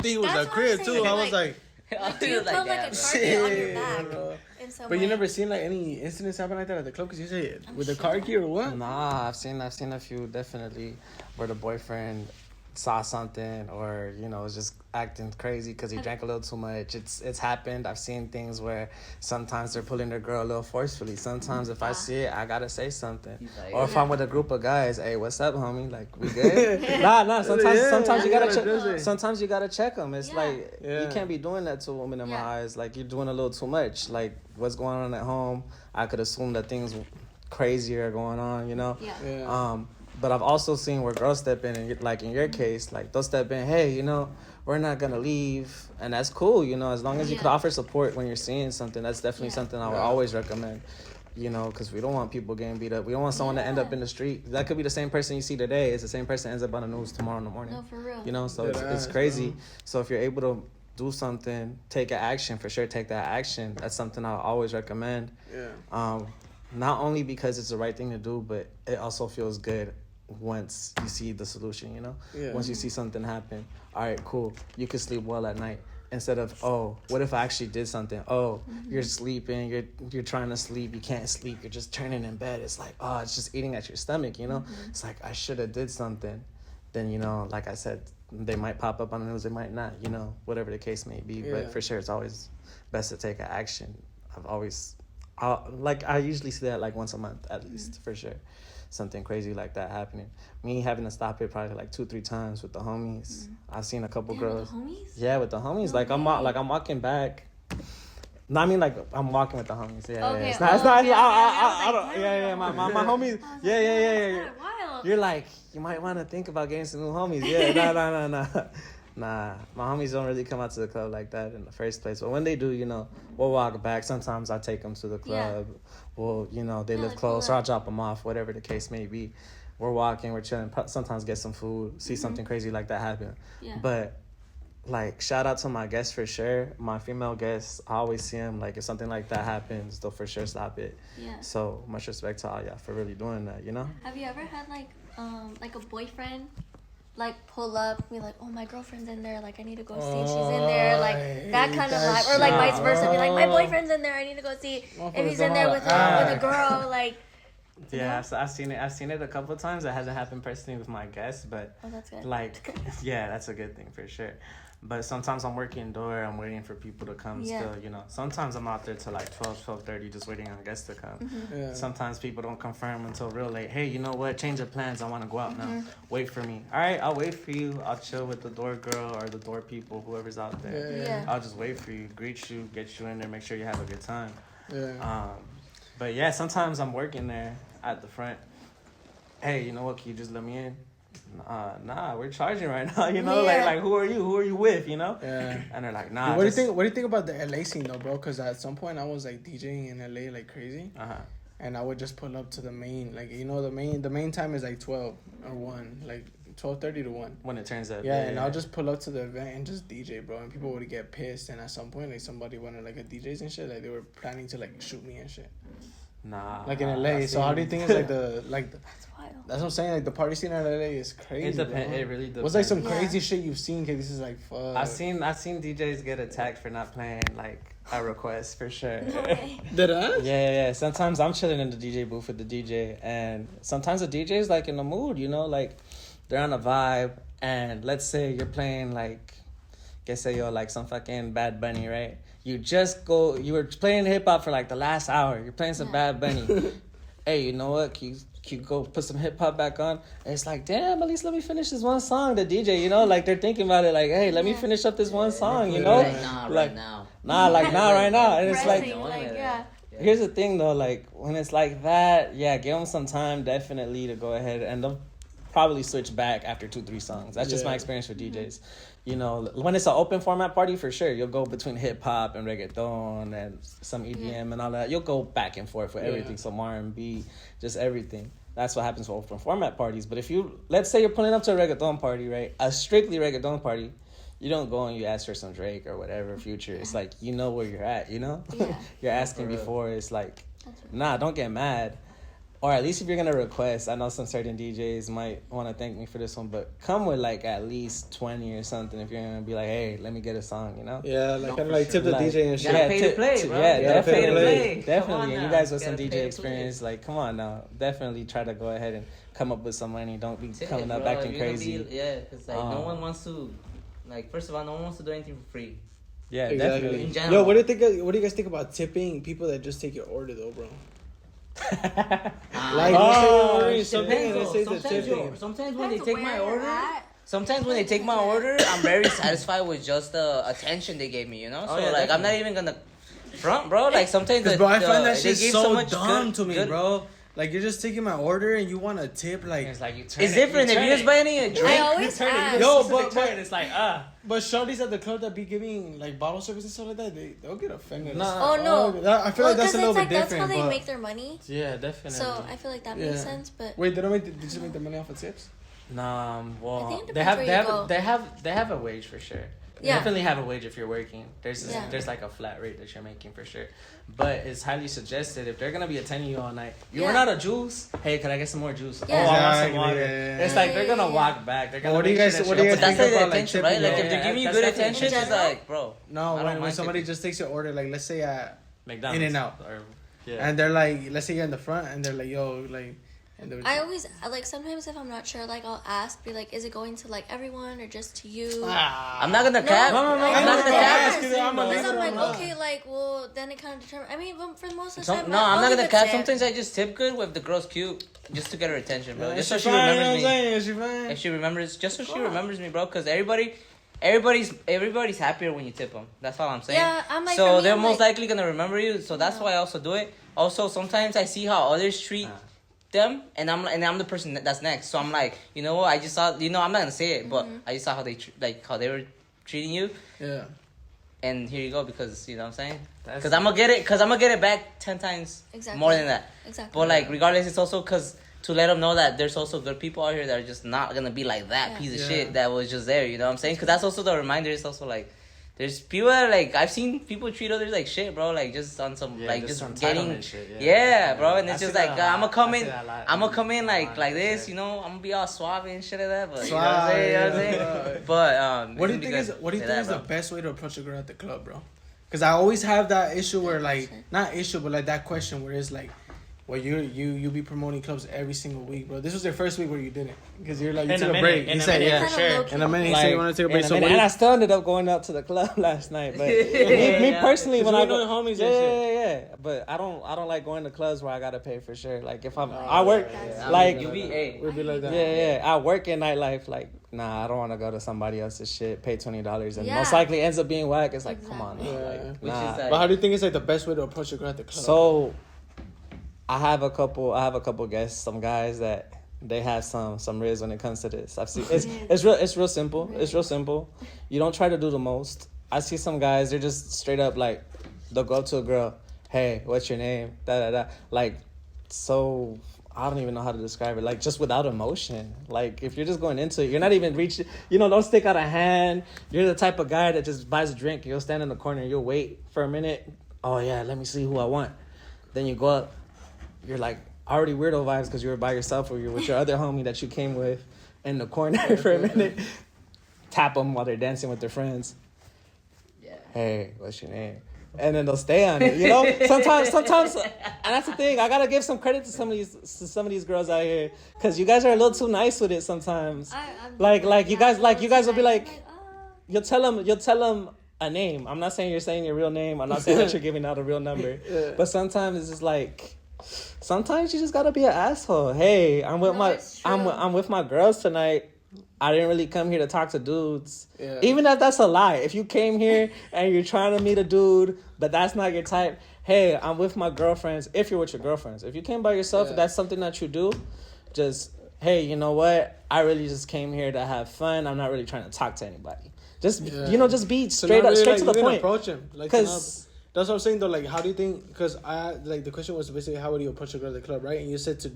he was That's a what crib I'm too. saying, I was like, like, do he you was put like like that, a bro. target on your shit, back? bro. In some But way? you never seen like any incidents happen like that at the club? Because you say with the car key or what? Nah, I've seen a few definitely where the boyfriend saw something or you know was just acting crazy because he drank a little too much. It's happened. I've seen things where sometimes they're pulling their girl a little forcefully. Sometimes if I see it, I gotta say something. like, Or if I'm with a group of guys, hey, what's up, homie? Like we good? Nah. Sometimes you gotta check. Sometimes you gotta check them. It's like you can't be doing that to a woman in my eyes. Like you're doing a little too much. Like what's going on at home? I could assume that things crazier are going on. You know. Yeah. But I've also seen where girls step in and like in your case, like they'll step in, hey, you know, we're not gonna leave, and that's cool, you know, as long as you could offer support when you're seeing something. That's definitely something I would always recommend, you know, because we don't want people getting beat up. We don't want someone to end up in the street. That could be the same person you see today. It's the same person ends up on the news tomorrow in the morning. No, for real. You know, so it's crazy. So if you're able to do something, take an action, for sure, take that action. That's something I always recommend. Yeah. Not only because it's the right thing to do, but it also feels good once you see the solution, you know? Yeah. Once you see something happen, all right, cool. You can sleep well at night. Instead of, oh, what if I actually did something? Oh, you're sleeping, you're trying to sleep, you can't sleep, you're just turning in bed. It's like, oh, it's just eating at your stomach, you know? It's like, I should have did something. Then, you know, like I said, they might pop up on the news, they might not, you know, whatever the case may be. Yeah. But for sure, it's always best to take an action. I usually see that like once a month at least, for sure. Something crazy like that happening. Me having to stop it probably like 2-3 times with the homies. I've seen a couple girls. With the homies? Yeah, with the homies. I'm walking back. No, I mean like I'm walking with the homies. Yeah, Okay, yeah. It's not. okay, I don't. okay. Yeah. My homies. Yeah. Wild. You're like, you might want to think about getting some new homies. Yeah, no. Nah, my homies don't really come out to the club like that in the first place. But when they do, you know, we'll walk back. Sometimes I take them to the club. Well, you know, they live like, close, cool. or I'll drop them off, whatever the case may be. We're walking, we're chilling. Sometimes get some food, see something crazy like that happen. Yeah. But, like, shout out to my guests for sure. My female guests, I always see them. Like, if something like that happens, they'll for sure stop it. Yeah. So, much respect to all y'all for really doing that, you know? Have you ever had like a boyfriend like pull up and be like, oh, my girlfriend's in there, like I need to go see if she's in there, like that kind of vibe, or like vice versa, be like, my boyfriend's in there, I need to go see if he's in there with a girl, like. Yeah, I've seen it. I've seen it a couple of times. It hasn't happened personally with my guests, but that's good. Like, yeah, that's a good thing for sure. But sometimes I'm working indoor. I'm waiting for people to come still, you know. Sometimes I'm out there till like 12:30 just waiting on guests to come. Yeah. Sometimes people don't confirm until real late. Hey, you know what? Change of plans. I want to go out now. Wait for me. All right, I'll wait for you. I'll chill with the door girl or the door people, whoever's out there. Yeah. I'll just wait for you, greet you, get you in there, make sure you have a good time. Yeah. But yeah, sometimes I'm working there at the front. Hey, you know what? Can you just let me in? Nah, we're charging right now. You know, like who are you? Who are you with? You know? Yeah. And they're like, nah. What do you think about the LA scene though, bro? Because at some point I was like DJing in LA like crazy. And I would just pull up to the main, like, you know, the main time is like 12 or 1, like 12:30 to 1. When it turns up. Yeah, and I'll just pull up to the event and just DJ, bro. And people would get pissed. And at some point, like, somebody wanted, like, a DJs and shit. Like, they were planning to, like, shoot me and shit. Nah. Like, in LA. So how do you think it's, like, That's wild. That's what I'm saying. Like, the party scene in LA is crazy, It depends. bro. It really depends. What's, like, some crazy shit you've seen? Because this is, like, fuck. I've seen DJs get attacked for not playing, like, a request, for sure. Okay. Did I? Yeah. Sometimes I'm chilling in the DJ booth with the DJ, and sometimes the DJ's like in the mood, you know, like they're on a vibe, and let's say you're playing like que sé yo, like some fucking Bad Bunny, right? You were playing hip hop for like the last hour. You're playing some Bad Bunny. Hey, you know what? Can you go put some hip hop back on? And it's like, damn, at least let me finish this one song. The DJ, you know, like they're thinking about it, like, hey, let me finish up this one song, you know? Like, nah, right now. Nah, like, nah, right now. And it's like, yeah. Here's the thing though, like when it's like that, yeah, give them some time definitely to go ahead, and they'll probably switch back after 2-3 songs. That's just my experience with DJs. You know, when it's an open format party, for sure, you'll go between hip hop and reggaeton and some EDM and all that. You'll go back and forth with everything, some R&B, just everything. That's what happens with open format parties. But if let's say you're pulling up to a reggaeton party, right? A strictly reggaeton party, you don't go and you ask for some Drake or whatever, Future. It's like, you know where you're at, you know? Yeah. You're asking before. It's like, nah, don't get mad. Or at least if you're going to request, I know some certain DJs might want to thank me for this one, but come with like at least 20 or something if you're going to be like, hey, let me get a song, you know? Yeah, like kind of like tip the DJ and shit. You gotta pay to play, bro. Yeah, definitely. Definitely. And you guys with some DJ experience, like, come on now. Definitely try to go ahead and come up with some money. Don't be coming up acting crazy. Because like no one wants to, like, first of all, no one wants to do anything for free. Yeah, exactly. definitely. In general. Yo, what do you guys think about tipping people that just take your order though, bro? Like, sometimes when they take my order, I'm very satisfied with just the attention they gave me, you know? So, like, I'm not even gonna front, bro. Like, sometimes bro, I find that shit so much dumb to me, bro. Like, you're just taking my order and you want a tip, like... It's like you turn it's different if you just buy any drink. I always ask. Yo, but it's like, But shorties at the club that be giving, like, bottle service and stuff like that, they'll get offended. No. Oh, no. I feel like that's a little bit different. That's how they make their money. Yeah, definitely. So, I feel like that makes sense, but... Wait, they just make their money off of tips? Nah, well, I think it they have a wage for sure. You definitely have a wage if you're working. There's like a flat rate that you're making for sure. But it's highly suggested if they're gonna be attending you all night. You run out of juice. Hey, could I get some more juice? Yeah. Oh, I want some water. It's like they're gonna walk back. They're gonna. What do you guys think about attention, right? Like if they're giving you good attention, it's like, bro. No, when somebody just takes your order, like let's say at McDonald's, In-N-Out, and they're like, let's say you're in the front, and they're like, yo, like. I always, like, sometimes if I'm not sure, like, I'll ask, be like, is it going to, like, everyone or just to you? I'm not gonna cap. No, I'm not gonna cap. Because I'm like, okay, like, well, then it kind of determines. I mean, for the most of the time, no, I'm not gonna cap. Sometimes I just tip good if the girl's cute, just to get her attention, bro. Just so she remembers me. If she remembers, just so she remembers me, bro. Because everybody's happier when you tip them. That's all I'm saying. Yeah, I'm like, so they're most likely gonna remember you. So that's why I also do it. Also, sometimes I see how others treat them, and I'm the person that's next. So I'm like, you know what? I just saw. You know, I'm not gonna say it, but I just saw how how they were treating you. Yeah. And here you go, because you know what I'm saying. Because I'm gonna get it back 10 times more than that. Exactly. But like, regardless, it's also because to let them know that there's also good people out here that are just not gonna be like that piece of shit that was just there. You know what I'm saying? Because that's also the reminder. It's also like. There's people that, like, I've seen people treat others like shit, bro. Like, just on some, like, just getting shit. Bro. And it's just like, I'm gonna come in like this, you know. I'm gonna be all suave and shit like that. But you know what I'm saying? But what do you think is the best way to approach a girl at the club, bro? Because I always have that issue where, like, not issue, but like that question where it's like, well, you be promoting clubs every single week, bro. This was your first week where you didn't, because you're like, you took a break. He said, yeah, sure. In a minute, he said you want to take a break. And I still ended up going out to the club last night. But me personally, when I go, homies, but I don't like going to clubs where I gotta pay for sure. Like if I work, like we'll be like that. Yeah. I work in nightlife. Like, nah, I don't want to go to somebody else's shit, pay $20, and most likely ends up being whack. It's like, come on, like, nah. But how do you think it's like the best way to approach a girl at the club? So. I have a couple guests, some guys that they have some riz when it comes to this. I've seen it's real simple. It's real simple. You don't try to do the most. I see some guys, they're just straight up like, they'll go up to a girl, hey, what's your name? Like, so I don't even know how to describe it. Like, just without emotion. Like, if you're just going into it, you're not even reaching, don't stick out a hand. You're the type of guy that just buys a drink. You'll stand in the corner and you'll wait for a minute. Oh yeah, let me see who I want. Then you go up. You're like already weirdo vibes because you were by yourself or you're with your other homie that you came with in the corner for a minute. Tap them while they're dancing with their friends. Yeah. Hey, what's your name? And then they'll stay on it. Sometimes, and that's the thing. I gotta give some credit to some of these girls out here because you guys are a little too nice with it sometimes. Like you guys will be like. you'll tell them a name. I'm not saying you're saying your real name. I'm not saying that you're giving out a real number. Yeah. But sometimes it's just like, sometimes you just gotta be an asshole. Hey, I'm with my girls tonight. I didn't really come here to talk to dudes. Yeah. Even if that's a lie. If you came here and you're trying to meet a dude, but that's not your type, hey, I'm with my girlfriends. If you're with your girlfriends. If you came by yourself, if that's something that you do, just, hey, you know what? I really just came here to have fun. I'm not really trying to talk to anybody. Just, just be straight really, to the point. Approach him. Because that's what I'm saying, though. Like, how do you think... Because the question was basically, how would you approach a girl at the club, right? And you said to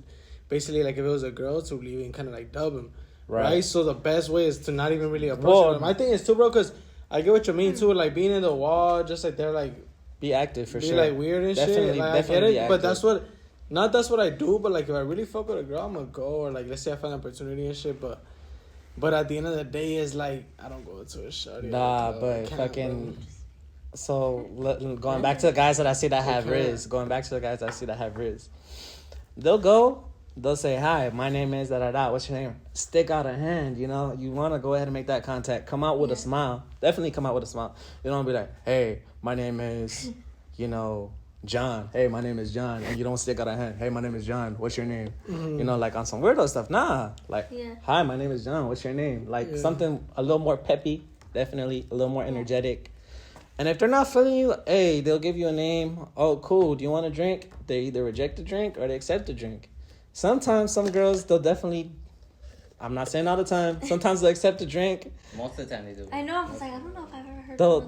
basically, like, if it was a girl, to leave and kind of, like, dub him. Right? So the best way is to not even really approach them. I think it's too, bro, because I get what you mean, too. Like, being in the wall, just like they're, like... Be active, for sure. Be, like, weird and shit. Like, I get it, but that's what... Not that's what I do, but, like, if I really fuck with a girl, I'm gonna go. Or, like, let's say I find an opportunity and shit, But at the end of the day, it's like, I don't go to a shawty. Nah, but fucking... So, going back to the guys that I see that have Riz. Going back to the guys that I see that have Riz. They'll say, hi, my name is da-da-da. What's your name? Stick out a hand, you know? You want to go ahead and make that contact. Come out with a smile. Definitely come out with a smile. You don't be like, hey, my name is, John. Hey, my name is John. And you don't stick out a hand. Hey, my name is John. What's your name? Mm-hmm. Like on some weirdo stuff. Nah. Like, hi, my name is John. What's your name? Like something a little more peppy. Definitely a little more energetic. And if they're not feeling you, hey, they'll give you a name. Oh, cool. Do you want a drink? They either reject the drink or they accept the drink. Sometimes some girls, they'll definitely... I'm not saying all the time. Sometimes they'll accept the drink. Most of the time they do. I know. I was like, I don't know if I've ever heard they'll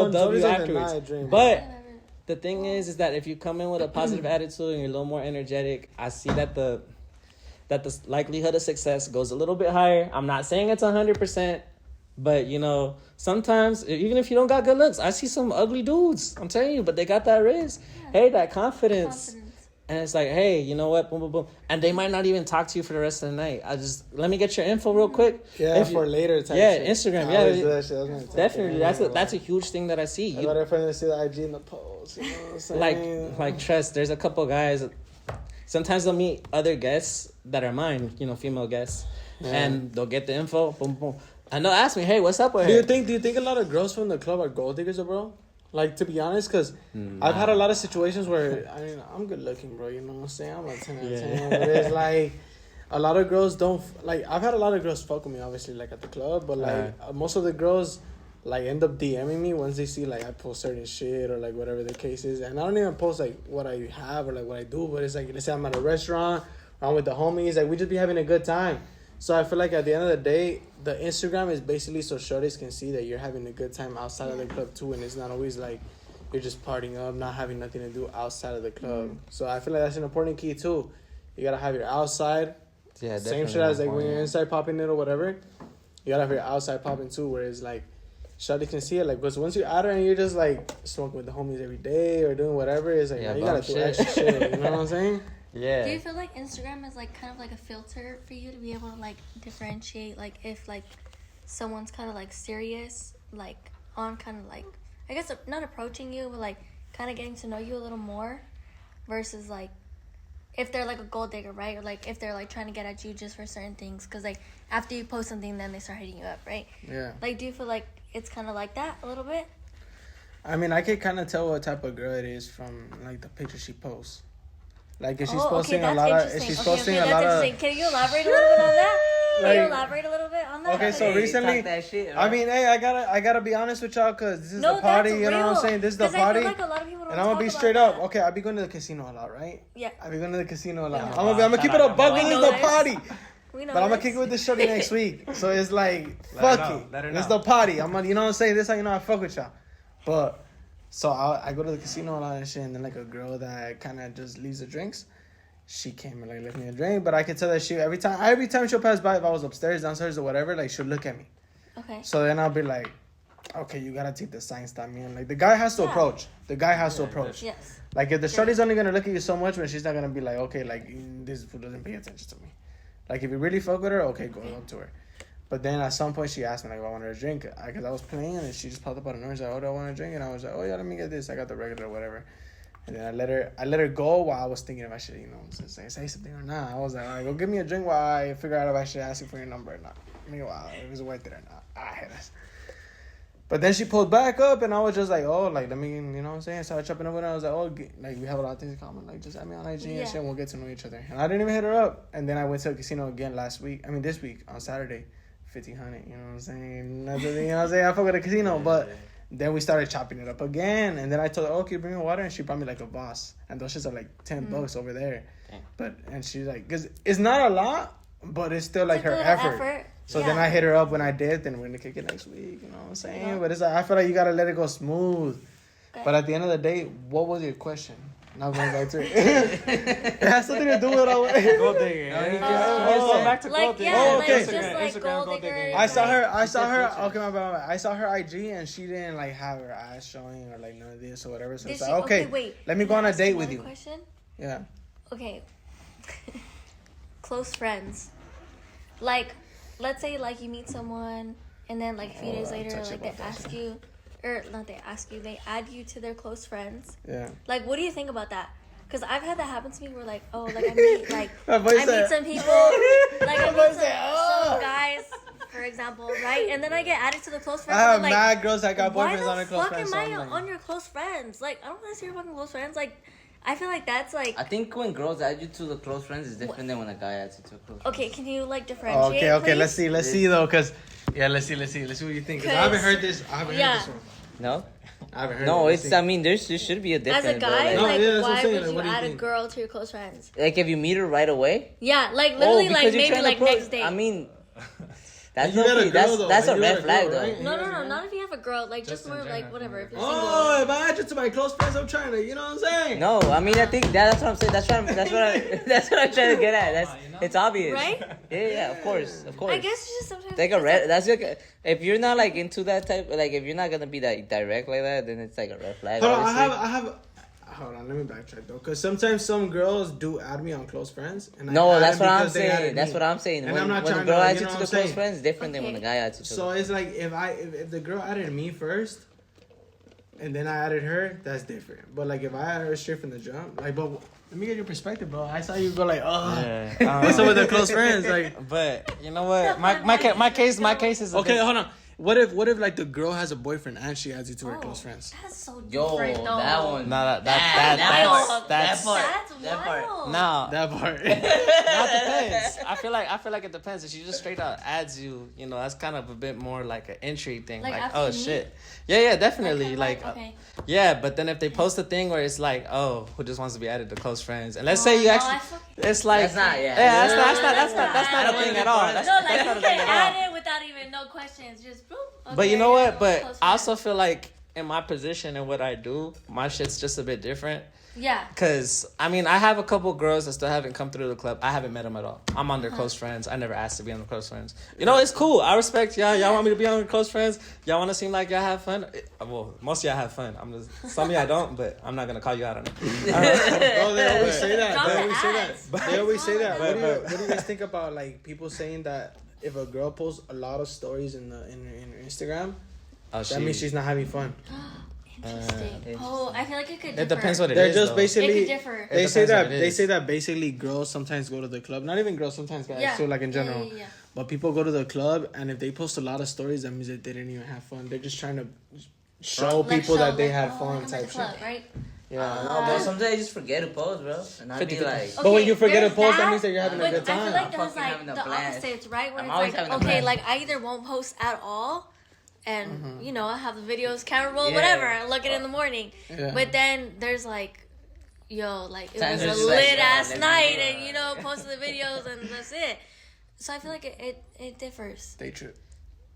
W afterwards. But the thing is that if you come in with a positive attitude and you're a little more energetic, I see that the likelihood of success goes a little bit higher. I'm not saying it's 100%, but sometimes even if you don't got good looks, I see some ugly dudes. I'm telling you, but they got that riz. Yeah. Hey, that confidence. And it's like, hey, you know what? Boom, boom, boom. And they might not even talk to you for the rest of the night. Let me get your info real quick. Yeah, for later type shit. Instagram. Definitely. That's a huge thing that I see. A lot of friends see the IG in the post. You know what I'm saying? Like trust. There's a couple guys. Sometimes they'll meet other guests that are mine, female guests. Yeah. And they'll get the info. Boom, boom. And they'll ask me, hey, what's up with her? Do you think a lot of girls from the club are gold diggers, bro? Like, to be honest, because I've had a lot of situations where, I'm good looking, bro, you know what I'm saying? I'm a 10 out of 10. But it's like, a lot of girls don't, I've had a lot of girls fuck with me, obviously, like, at the club. But, most of the girls, end up DMing me once they see, I post certain shit or, whatever the case is. And I don't even post, what I have or, what I do. But it's let's say I'm at a restaurant, or I'm with the homies. We just be having a good time. So I feel like at the end of the day, the Instagram is basically so shorties can see that you're having a good time outside of the club too, and it's not always you're just partying up, not having nothing to do outside of the club. Mm-hmm. So I feel like that's an important key too. You gotta have your outside. Yeah, same shit as when you're inside popping it or whatever. You gotta have your outside popping too, where it's shorty can see it. Because once you out her and you're just smoking with the homies every day or doing whatever, it's you gotta do extra shit. You know what I'm saying? Yeah. Do you feel like Instagram is kind of a filter for you to be able to differentiate if someone's kind of serious on kind of I guess not approaching you but kind of getting to know you a little more versus if they're a gold digger, right? Or if they're trying to get at you just for certain things because after you post something then they start hitting you up, right? Yeah. Do you feel like it's kind of like that a little bit? I mean, I can kind of tell what type of girl it is from the picture she posts. If she's posting a lot of... If she's posting a lot of... Can you elaborate a little bit on that? Can you elaborate a little bit on that? Okay, so recently... That shit, I mean, hey, I gotta be honest with y'all because this is the party, you know what I'm saying? This is the party. I feel a lot of people don't and I'm gonna be straight up. Okay, I'll be going to the casino a lot, right? Yeah. I'll be going to the casino a lot. I'm gonna keep it a buck. This is the party. We know but I'm gonna kick it with this shorty next week. So it's fuck it. It's the party. You know what I'm saying? This is how you know I fuck with y'all. But... So I go to the casino a lot and shit, and then a girl that kind of just leaves the drinks, she came and left me a drink. But I could tell that she every time she'll pass by, if I was upstairs, downstairs, or whatever, she'll look at me. Okay. So then I'll be like, okay, you gotta take the signs that mean the guy has to approach. The guy has to approach. Yes. If the shorty's only gonna look at you so much, when she's not gonna be okay, this fool doesn't pay attention to me. If you really fuck with her, okay, go up to her. But then at some point she asked me if I wanted a drink because I was playing and she just popped up out of nowhere. She's like, "Oh, do I want a drink?" And I was like, "Oh yeah, let me get this. I got the regular or whatever." And then I let her go while I was thinking if I should, say something or not. I was like, "All right, go give me a drink while I figure out if I should ask you for your number or not." Meanwhile, it was worth it or not. But then she pulled back up, and I was just like, oh, like, let me, you know what I'm saying? So I chopping up with her. I was like, oh, like, we have a lot of things in common. Like, just add me on IG and shit, and we'll get to know each other. And I didn't even hit her up. And then I went to a casino again this week, on Saturday, 1,500. You know what I'm saying? Nothing, you know what I'm saying? I fuck with a casino, but then we started chopping it up again. And then I told her, okay, bring me water. And she brought me, like, a boss. And those shits are, like, $10 over there. And she's like, because it's not a lot, but it's still, like, her effort. So then I hit her up when I did, then we're going to kick it next week, you know what I'm saying? Yeah. But it's like, I feel like you got to let it go smooth. Okay. But at the end of the day, what was your question? Now going back to it. It has something to do with all gold digger. Going back to gold digger. Instagram gold digger. I saw her. Okay, my bad. I saw her IG and she didn't like have her ass showing or like none of this or whatever. So it's like, okay, wait, let me go on a date with you. Question? Yeah. Okay. Close friends. Like, let's say like you meet someone and then like a few days later, like they add you to their close friends. Yeah. Like, what do you think about that? Because I've had that happen to me where like, oh, like I meet some people, like I meet some guys, for example, right? And then I get added to the close friends. I have mad girls that got boyfriends on their close friends. Why the fuck am I on your close friends? Like, I don't want to see your fucking close friends. Like, I feel like that's like... I think when girls add you to the close friends is different than when a guy adds you to a close friends. Okay, can you like differentiate? Okay, let's see though, because let's see what you think. Cause I haven't heard this. Heard this one. No, I haven't heard. No, it's. I mean, there should be a difference. As a guy, why would you add a girl to your close friends? Like if you meet her right away. Yeah, like literally, like maybe like next day. I mean. That's a red flag, though. Right? No, not if you have a girl. Like, just more like, whatever. If you're single. If I add you to my close friends, I'm trying to, you know what I'm saying? No, I mean, I think that's what I'm saying. That's what I'm trying to get at. It's obvious. Right? Yeah, of course. I guess it's just sometimes. Like a red, that's like, if you're not, like, into that type, like, if you're not gonna be that direct like that, then it's like a red flag. Hold on, let me backtrack though, because sometimes some girls do add me on close friends. And that's what I'm saying. That's what I'm saying. And I'm not when trying a girl to, adds you to the close friends, it's different than when a guy adds you to. So it's like if the girl added me first, and then I added her, that's different. But like if I added her straight from the jump, like, but let me get your perspective, bro. I saw you go like, what's up with the close friends, like. But you know what, my case is okay. Hold on. What if like the girl has a boyfriend and she adds you to her close friends? That's so different. That one. No, that's wild. No, that part. That depends. I feel like it depends. If she just straight out adds you, you know, that's kind of a bit more like an intrigue thing. Like oh shit, yeah, definitely. Okay. Yeah, but then if they post a thing where it's like, oh, who just wants to be added to close friends, and let's say you actually, it's like, that's not a thing at all. That's not a thing at all. Add it without even no questions, just boop. Okay, but you know what? But I also feel like in my position and what I do, my shit's just a bit different. Yeah. Cause I mean, I have a couple girls that still haven't come through the club. I haven't met them at all. I'm on their close friends. I never asked to be on the close friends. You know, it's cool. I respect y'all. Y'all want me to be on the close friends? Y'all want to seem like y'all have fun? Well, most of y'all have fun. Some of y'all don't, but I'm not gonna call you out on it. Oh, they always say that. They always say that. What do you guys think about like people saying that if a girl posts a lot of stories in her Instagram, that means she's not having fun? Interesting. I feel like it could differ. It depends what it They're is. just basically. It could differ. They say that basically girls sometimes go to the club. Not even girls, sometimes guys. So like in general. Yeah. But people go to the club, and if they post a lot of stories, that means that they didn't even have fun. They're just trying to show people that they had fun type shit. Right? Yeah, but sometimes I just forget to post, bro. And I'd be like... But when you forget to post, that means that you're having a good time. I feel like there's like the opposites, right? Where it's like, okay, like I either won't post at all, and you know, I have the videos, camera roll, whatever, and look at it in the morning. Yeah. But then there's like, yo, like it was a lit ass night, and you know, posted the videos, and that's it. So I feel like it differs. They trip.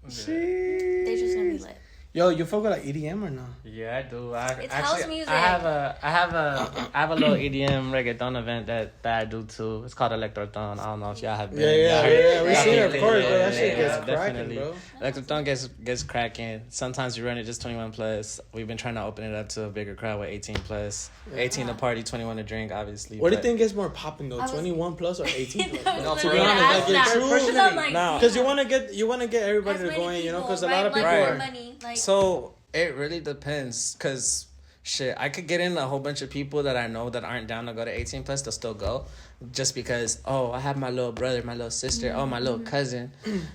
They just gonna be lit. Yo, you fuck with like EDM or no? Yeah, I do. It's house music. I have a little EDM reggaeton event that I do too. It's called Ep13. I don't know if y'all have been. Yeah. We seen it, of course, bro. That shit gets cracking, bro. Ep13 gets cracking. Sometimes we run it just 21 plus. We've been trying to open it up to a bigger crowd with 18 plus. 18 to party, 21 to drink, obviously. What do you think gets more popping though? 21 plus or 18 plus? No, to be honest, like personally, because you want to get everybody to go in, you know, because a lot of people are. So it really depends, because shit, I could get in a whole bunch of people that I know that aren't down to go to 18 plus. They'll still go, just because. Oh, I have my little brother, my little sister. Oh, my little cousin.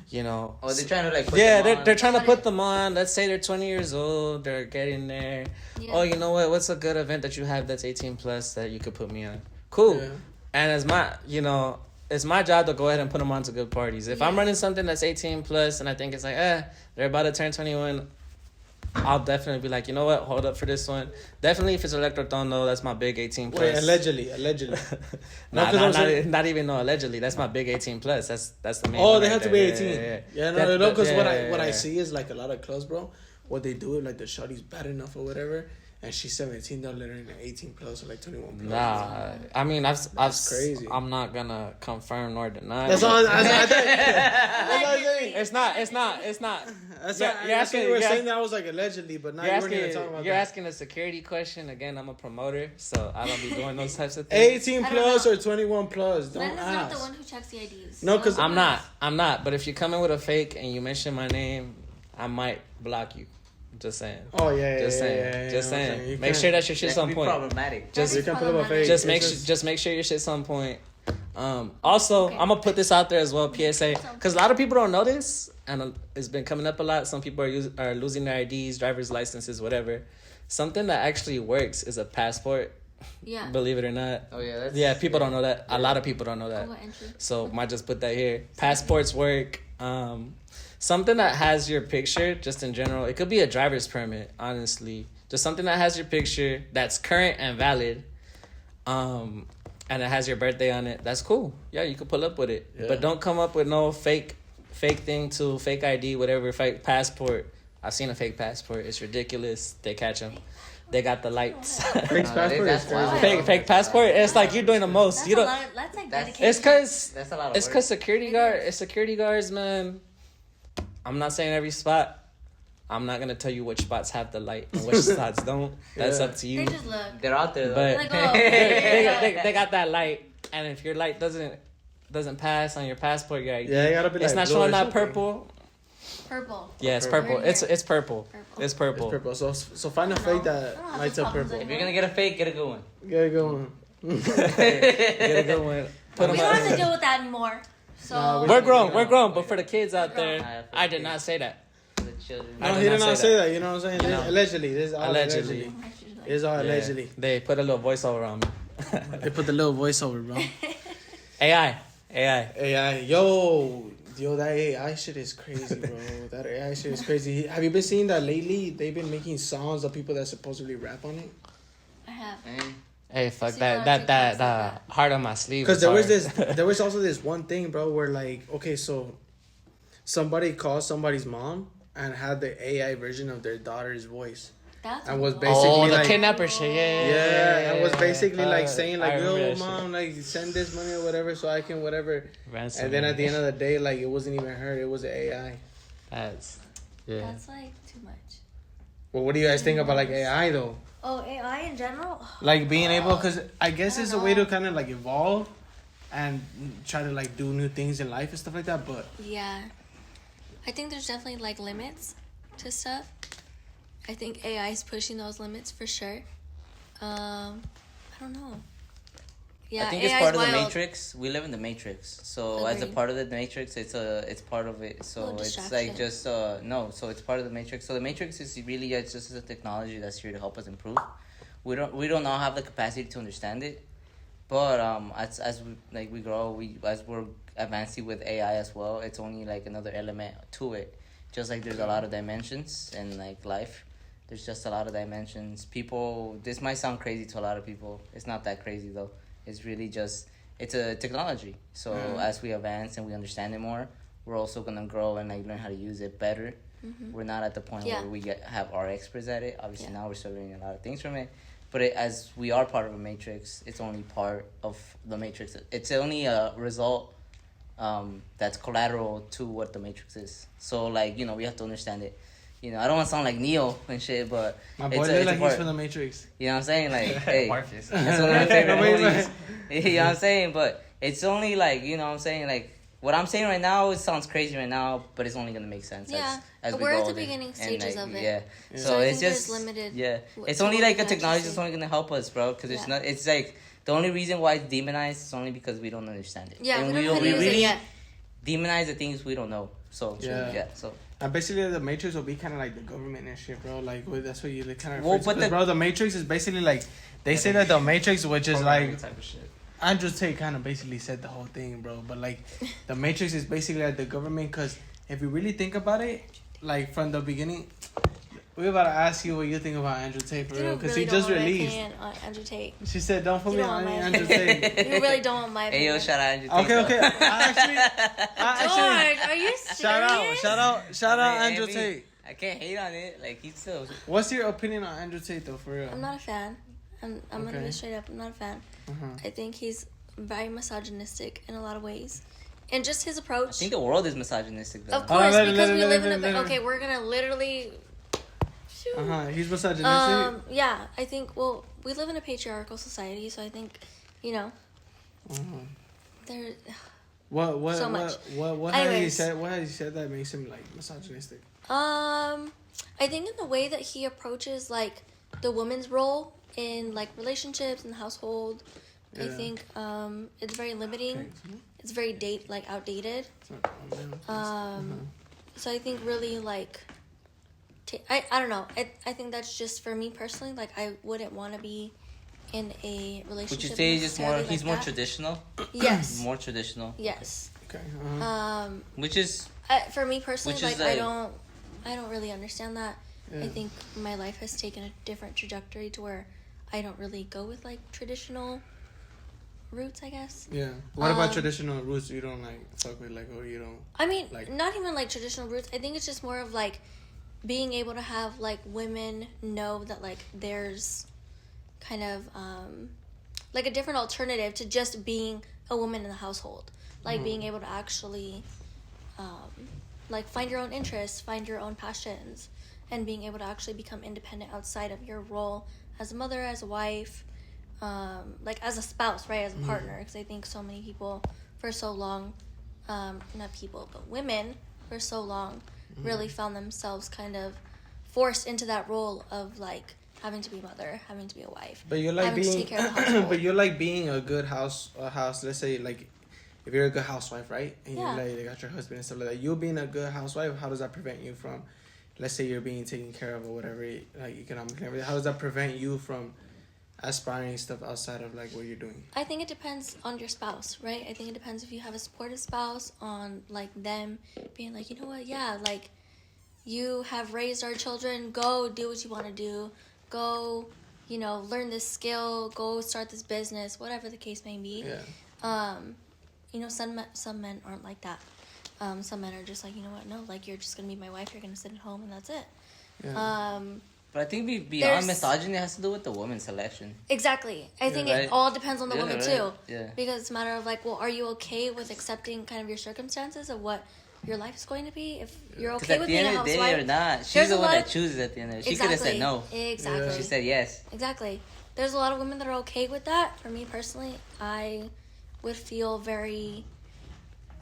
You know. Oh, they're trying to like. Put Yeah, them on. they're trying to put them on. Let's say they're 20 years old. They're getting there. Yeah. Oh, you know what? What's a good event that you have that's 18 plus that you could put me on? Cool. Yeah. And as my, it's my job to go ahead and put them on to good parties. If I'm running something that's 18 plus and I think it's like, they're about to turn 21, I'll definitely be like, you know what? Hold up for this one. Definitely, if it's Electrothon, though, that's my big 18 plus. Wait, allegedly. Not even allegedly. That's my big 18 plus. That's the main. Oh, they have to be 18. Yeah, no. Because what I see is like a lot of clubs, bro. What they do, like the shawty's bad enough or whatever, and she's 17, they'll let her in an 18 plus or like 21 plus. Nah, I mean, I've crazy. I'm not gonna confirm nor deny. That's all. That's all I'm saying. It's not. You're asking. You were saying that I was like allegedly, but now you weren't even talking about You're that. asking a security question. Again, I'm a promoter, so I don't be doing those types of things. 18 plus or 21 plus. Don't Glenn is ask. not the one who checks the IDs. No, because I'm not. But if you come in with a fake and you mention my name, I might block you. Just saying. Oh yeah. Just saying. Make sure that your shit's on point. Problematic. You can put up a fake. Just make sure your shit's on point. Also, I'm gonna put this out there as well, PSA, because a lot of people don't know this, and it's been coming up a lot. Some people are losing their IDs, driver's licenses, whatever. Something that actually works is a passport. Yeah. Believe it or not. Oh yeah. Yeah, people don't know that. A lot of people don't know that. So might just put that here. Passports work. Something that has your picture, just in general. It could be a driver's permit, honestly. Just something that has your picture, that's current and valid. And it has your birthday on it. That's cool. Yeah, you can pull up with it. Yeah. But don't come up with no fake thing to fake ID, whatever, fake passport. I've seen a fake passport. It's ridiculous. They catch them. They got the lights. Fake passport is crazy. Fake passport. It's like you're doing the most. That's you don't. That's like dedication. It's because that's a lot of it's because security guards, man. I'm not saying every spot. I'm not gonna tell you which spots have the light and which spots don't. That's up to you. They just look. They're out there, though. But Like, they got that light, and if your light doesn't pass on your passport, you gotta be like it's not blue showing or that something. purple. Purple. Yeah, it's purple. It's purple. It's purple. It's purple. So find a fake that lights up purple. If you're gonna get a fake, get a good one. Get a good one. Get a good one. We don't have to deal with that anymore. So We're grown. But for the kids out there, I did not say that. The children. No, he did not say that. You know what I'm saying? Allegedly. This is all allegedly. This is all allegedly. They put a little voiceover on me. They put the little voiceover, bro. AI. Yo, that AI shit is crazy, bro. That AI shit is crazy. Have you been seeing that lately? They've been making songs of people that supposedly rap on it. I have. Hey, fuck that heart on my sleeve. Because there was also this one thing, bro, where like, okay, so somebody called somebody's mom and had the AI version of their daughter's voice. And was basically the like kidnapper shit, yeah, and was basically like saying like, yo, mom, like send this money or whatever so I can whatever. Ransom. And then at the end of the day, like it wasn't even her, it was an AI. That's like too much. Well, what do you guys think about like AI though? Oh, AI in general? Like being able, because I guess it's a way to kind of like evolve and try to like do new things in life and stuff like that, but yeah, I think there's definitely like limits to stuff. I think AI is pushing those limits for sure. I don't know. Yeah, I think it's part of the Matrix. We live in the Matrix, so as a part of the Matrix, it's part of it. So it's like just no. So it's part of the Matrix. So the Matrix is really just a technology that's here to help us improve. We don't all have the capacity to understand it, but as we grow, as we're advancing with AI as well, it's only like another element to it. Just like there's a lot of dimensions in like life. There's just a lot of dimensions. This might sound crazy to a lot of people. It's not that crazy though. It's really just, it's a technology. So as we advance and we understand it more, we're also going to grow and like learn how to use it better. Mm-hmm. We're not at the point where we have our experts at it. Obviously now we're still learning a lot of things from it. But as we are part of a matrix, it's only part of the matrix. It's only a result that's collateral to what the matrix is. So like, we have to understand it. I don't want to sound like Neo and shit, but my boy looks like he's from the Matrix. You know what I'm saying? Like, hey, that's one of my favorite movies. You know what I'm saying? But it's only like, you know what I'm saying? Like, what I'm saying right now, it sounds crazy right now, but it's only gonna make sense. Yeah, as we we're go at the older. beginning stages like, of it. Yeah. So it's I think just there's limited. Yeah, it's to only what like we a can technology actually that's only gonna help us, bro. Because it's not. It's like the only reason why it's demonized is only because we don't understand it. Yeah, and we don't know how to use really it yet. demonize the things we don't know. So so. Basically, the Matrix will be kind of like the government and shit, bro. Like, that's what you kind of. Well, but bro, the Matrix is basically like they say that the Matrix, which is like type of shit. Andrew Tate kind of basically said the whole thing, bro. But like, the Matrix is basically like the government, because if you really think about it, like from the beginning, we're about to ask you what you think about Andrew Tate for real, because he just released. On Andrew Tate. She said, "Don't put me on Andrew Tate. Tate." You really don't want my opinion. Hey, yo, shout out Andrew Tate. Okay. George, are you serious? Shout out Andrew Tate. I can't hate on it. Like, he's still. What's your opinion on Andrew Tate though, for real? I'm not a fan. I'm gonna be straight up. I'm not a fan. I think he's very misogynistic in a lot of ways, and just his approach. I think the world is misogynistic, though. Of course, because we live in a. Okay, we're gonna literally. He's misogynistic. Yeah, I think. Well, we live in a patriarchal society, so I think, there. What so much. What has he said? What has he said that makes him like misogynistic? I think in the way that he approaches like the woman's role in like relationships and the household, I think it's very limiting. It's very outdated. So I think really like. I don't know. I think that's just for me personally. Like, I wouldn't want to be in a relationship. Would you say he's more traditional? Yes. More traditional. Yes. Okay. Which is for me personally, like, like, I don't really understand that. Yeah. I think my life has taken a different trajectory to where I don't really go with like traditional roots, I guess. Yeah. What about traditional roots you don't like fuck with, like, or you don't? I mean, not even like traditional roots. I think it's just more of like being able to have like women know that like there's kind of like a different alternative to just being a woman in the household, like being able to actually like find your own interests, find your own passions, and being able to actually become independent outside of your role as a mother, as a wife, like as a spouse, right, as a partner. Because I think so many people for so long, not people but women for so long really found themselves kind of forced into that role of like having to be a mother, having to be a wife, but you're like having being to take care of the household. But you're like being a good house. Let's say like if you're a good housewife, right, and you're like you got your husband and stuff like that. You being a good housewife, how does that prevent you from, let's say you're being taken care of or whatever, like economically, everything? How does that prevent you from aspiring stuff outside of like what you're doing? I think it depends on your spouse, right? I think it depends if you have a supportive spouse, on like them being like, you know what, yeah, like you have raised our children, go do what you want to do, go, learn this skill, go start this business, whatever the case may be. Some men aren't like that. Some men are just like, you know what, no, like you're just gonna be my wife, you're gonna sit at home and that's it. But I think beyond misogyny, it has to do with the woman's selection. Exactly. I think it all depends on the woman too. Yeah. Because it's a matter of like, well, are you okay with accepting kind of your circumstances of what your life is going to be? If you're okay with being a housewife, at the end of the day or not, she's the one that chooses at the end of it. She could have said no. Exactly. She said yes. Exactly. There's a lot of women that are okay with that. For me personally, I would feel very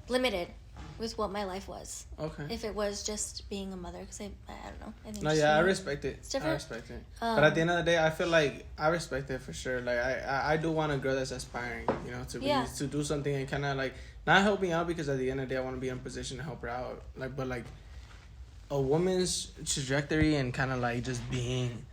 limited with what my life was. Okay. If it was just being a mother, because I don't know. I think I respect it. It's different. I respect it. But at the end of the day, I feel like I respect it for sure. Like I do want a girl that's aspiring, to do something and kind of like not help me out, because at the end of the day, I want to be in a position to help her out. Like, but like a woman's trajectory and kind of like just being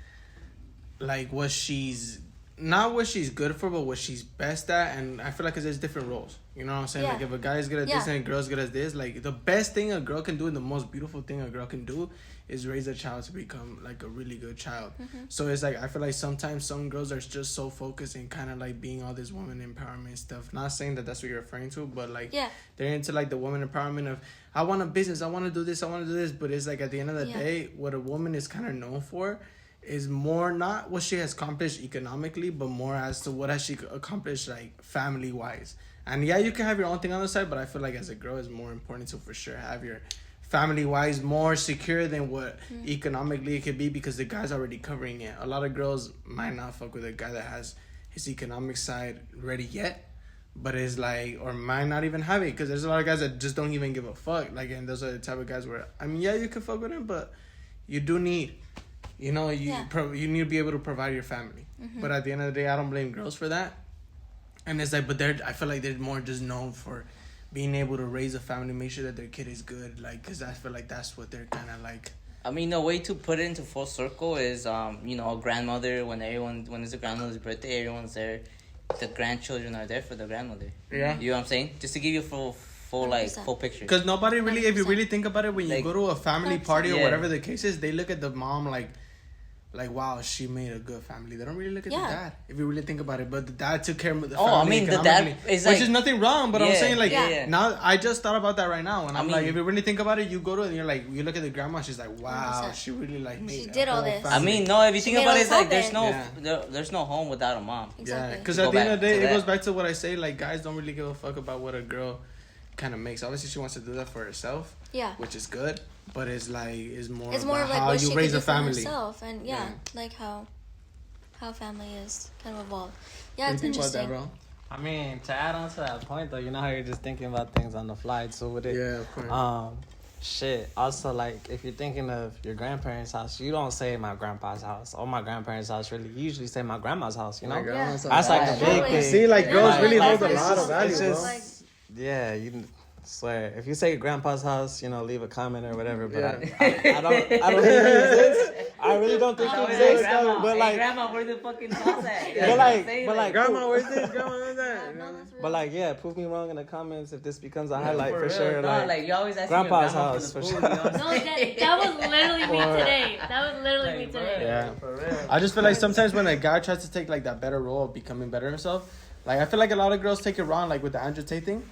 like what she's not what she's good for, but what she's best at. And I feel like there's different roles. You know what I'm saying? Yeah. Like if a guy's good at this and a girl's good at this, like the best thing a girl can do and the most beautiful thing a girl can do is raise a child to become like a really good child. So it's like I feel like sometimes some girls are just so focused in kind of like being all this woman empowerment stuff. Not saying that that's what you're referring to, but like they're into like the woman empowerment of I want a business, I want to do this, I want to do this. But it's like at the end of the day, what a woman is kind of known for is more not what she has accomplished economically, but more as to what has she accomplished like family wise. And yeah, you can have your own thing on the side, but I feel like as a girl, it's more important to for sure have your family wise more secure than what economically it could be, because the guy's already covering it. A lot of girls might not fuck with a guy that has his economic side ready yet, but it's like, or might not even have it, because there's a lot of guys that just don't even give a fuck. Like, and those are the type of guys where, I mean, yeah, you can fuck with them, but you do need, you know, you need to be able to provide your family. But at the end of the day, I don't blame girls for that. And it's like, but I feel like they're more just known for being able to raise a family, make sure that their kid is good, like, because I feel like that's what they're kind of like. I mean, the way to put it into full circle is, you know, a grandmother, when it's a grandmother's birthday, everyone's there. The grandchildren are there for the grandmother. Yeah. You know what I'm saying? Just to give you full picture. Because nobody really, 100%. If you really think about it, when you go to a family party or whatever the case is, they look at the mom like, wow, she made a good family. They don't really look at the dad, if you really think about it. But the dad took care of the family. I mean, the dad is which is nothing wrong, but I'm saying, like, now, I just thought about that right now. And I'm like, if you really think about it, you go to it and you're like, you look at the grandma, she's like, wow, 100%. She really, like, made she did all this. Family. I mean, no, if you think about it, it's like, there's no home without a mom. Exactly. Yeah, because at the end of the day, it goes back to what I say, like, guys don't really give a fuck about what a girl kind of makes. Obviously, she wants to do that for herself. Yeah. Which is good. But it's like, it's more of like how you raise a family. Herself and like how family is kind of evolved. Yeah, it's interesting. About that, bro? I mean, to add on to that point though, you know how you're just thinking about things on the fly. So with it, of course. Shit. Also, like, if you're thinking of your grandparents' house, you don't say my grandpa's house or my grandparents' house. Really, you usually say my grandma's house. You know, that's like a big thing. See, like girls really hold a lot of value, bro. Yeah, you swear. If you say grandpa's house, you know, leave a comment or whatever. But I don't think he exists. I really don't think he exists. But like, grandma, where the fucking house at? But like, grandma, where's this? Grandma, where's that? But like, yeah, prove me wrong in the comments if this becomes a highlight for sure. No, like you always ask grandpa's house for sure. No, that was literally me today. That was literally me today. Yeah, for real. I just feel like sometimes when a guy tries to take like that better role of becoming better himself, like I feel like a lot of girls take it wrong, like with the Andrew Tate thing.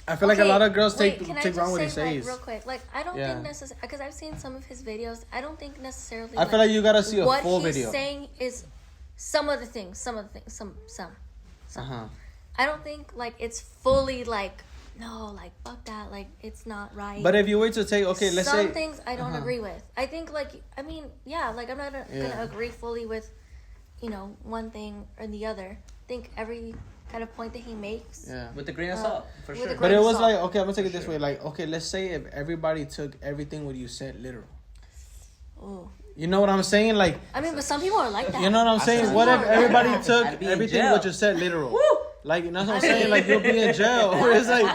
I feel like a lot of girls take wrong what he says. Real quick, like I don't think necessarily, because I've seen some of his videos. I don't think necessarily. I feel like you gotta see a full video. What he's saying is some of the things. I don't think like it's fully like no, like fuck that, like it's not right. But if you wait to take let's say some things I don't agree with. I think like I mean like I'm not gonna agree fully with, you know, one thing or the other. I think every kind of point that he makes. Yeah. With a grain of salt, for sure. But it was like, okay, I'm going to take it this way. Like, okay, let's say if everybody took everything what you said literal. Oh. You know what I'm saying? Like, I mean, but some people are like that. You know what I'm saying? What if everybody took everything what you said literal? Woo! Like, you know what I'm saying? Like, you'll be in jail. Or it's like,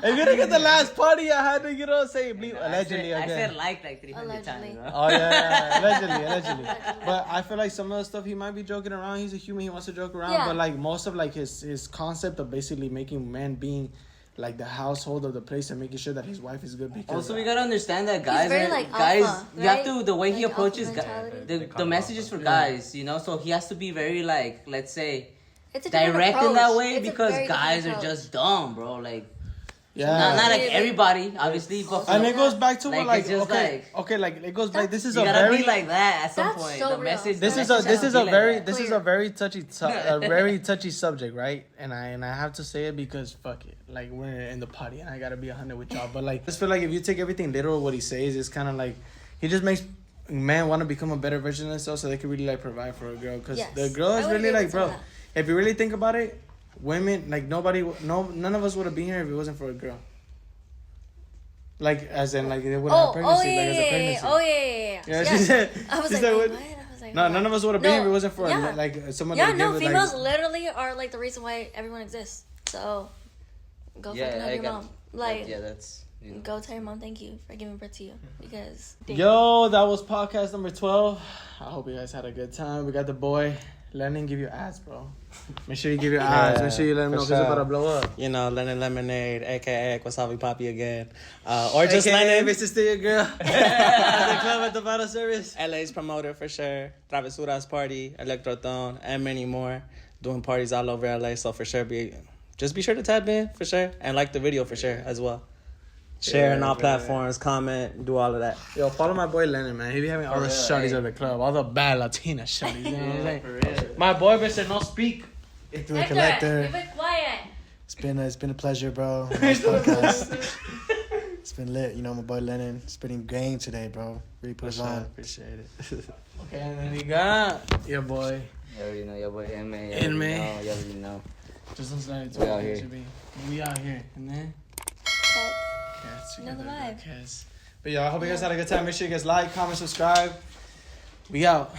if you look at the last party I had to, you know, say, allegedly. I said like 300 times. Bro. Oh, yeah. Allegedly. But I feel like some of the stuff, he might be joking around. He's a human. He wants to joke around. Yeah. But, like, most of, like, his concept of basically making men being, like, the household of the place and making sure that his wife is good. Because also, we got to understand that guys, very, like, alpha, you have to, the way like he approaches the messages for guys, you know, so he has to be very, like, let's say, it's direct in that way because guys are just dumb, bro. Like, not like everybody, obviously. But and it goes back to what, like, it goes back. This is a very be like that at some point. So the message. This is a very touchy subject, right? And I have to say it because fuck it, like we're in the party and I gotta be 100 with y'all. But like, I just feel like if you take everything literal, what he says, it's kind of like he just makes men want to become a better version of themselves so they can really like provide for a girl because the girl is really like, bro. If you really think about it, women, like none of us would have been here if it wasn't for a girl. Like, as in, like, they wouldn't have pregnancy, yeah. She said, I was like, what? No, none of us would have been here if it wasn't for, like, someone that females literally are, like, the reason why everyone exists. So, go fucking hug your mom. Like, that's... You know. Go tell your mom thank you for giving birth to you because... Yo, that was podcast number 12. I hope you guys had a good time. We got the boy... Lennon, give your ads, bro. Make sure you give your ads. Make sure you let him know because it's about to blow up. You know, Lennon Lemonade, a.k.a. Wasabi Papi again. Or just Lennon. If it's still your girl. At the club at the bottle service. LA's promoter for sure. Travesuras Party, Ep13, and many more. Doing parties all over LA. So for sure, be sure to tap in for sure. And like the video for sure as well. Share on all platforms, comment, do all of that. Yo, follow my boy Lennon, man. He be having all the shorties at the club. All the bad Latina shorties. You know what I'm saying? My boy said no speak. Hector, collector. Keep it quiet. It's been a pleasure, bro. Nice podcast. It's been lit. You know, my boy Lennon spitting game today, bro. Really put us on. Appreciate it. Okay, and then you got your boy. You already know your boy Inmate. You already know. Just looks like We out here. We out here. And then cats. You know the vibe. Cats. But yeah, I hope you guys had a good time. Make sure you guys like, comment, subscribe. We out.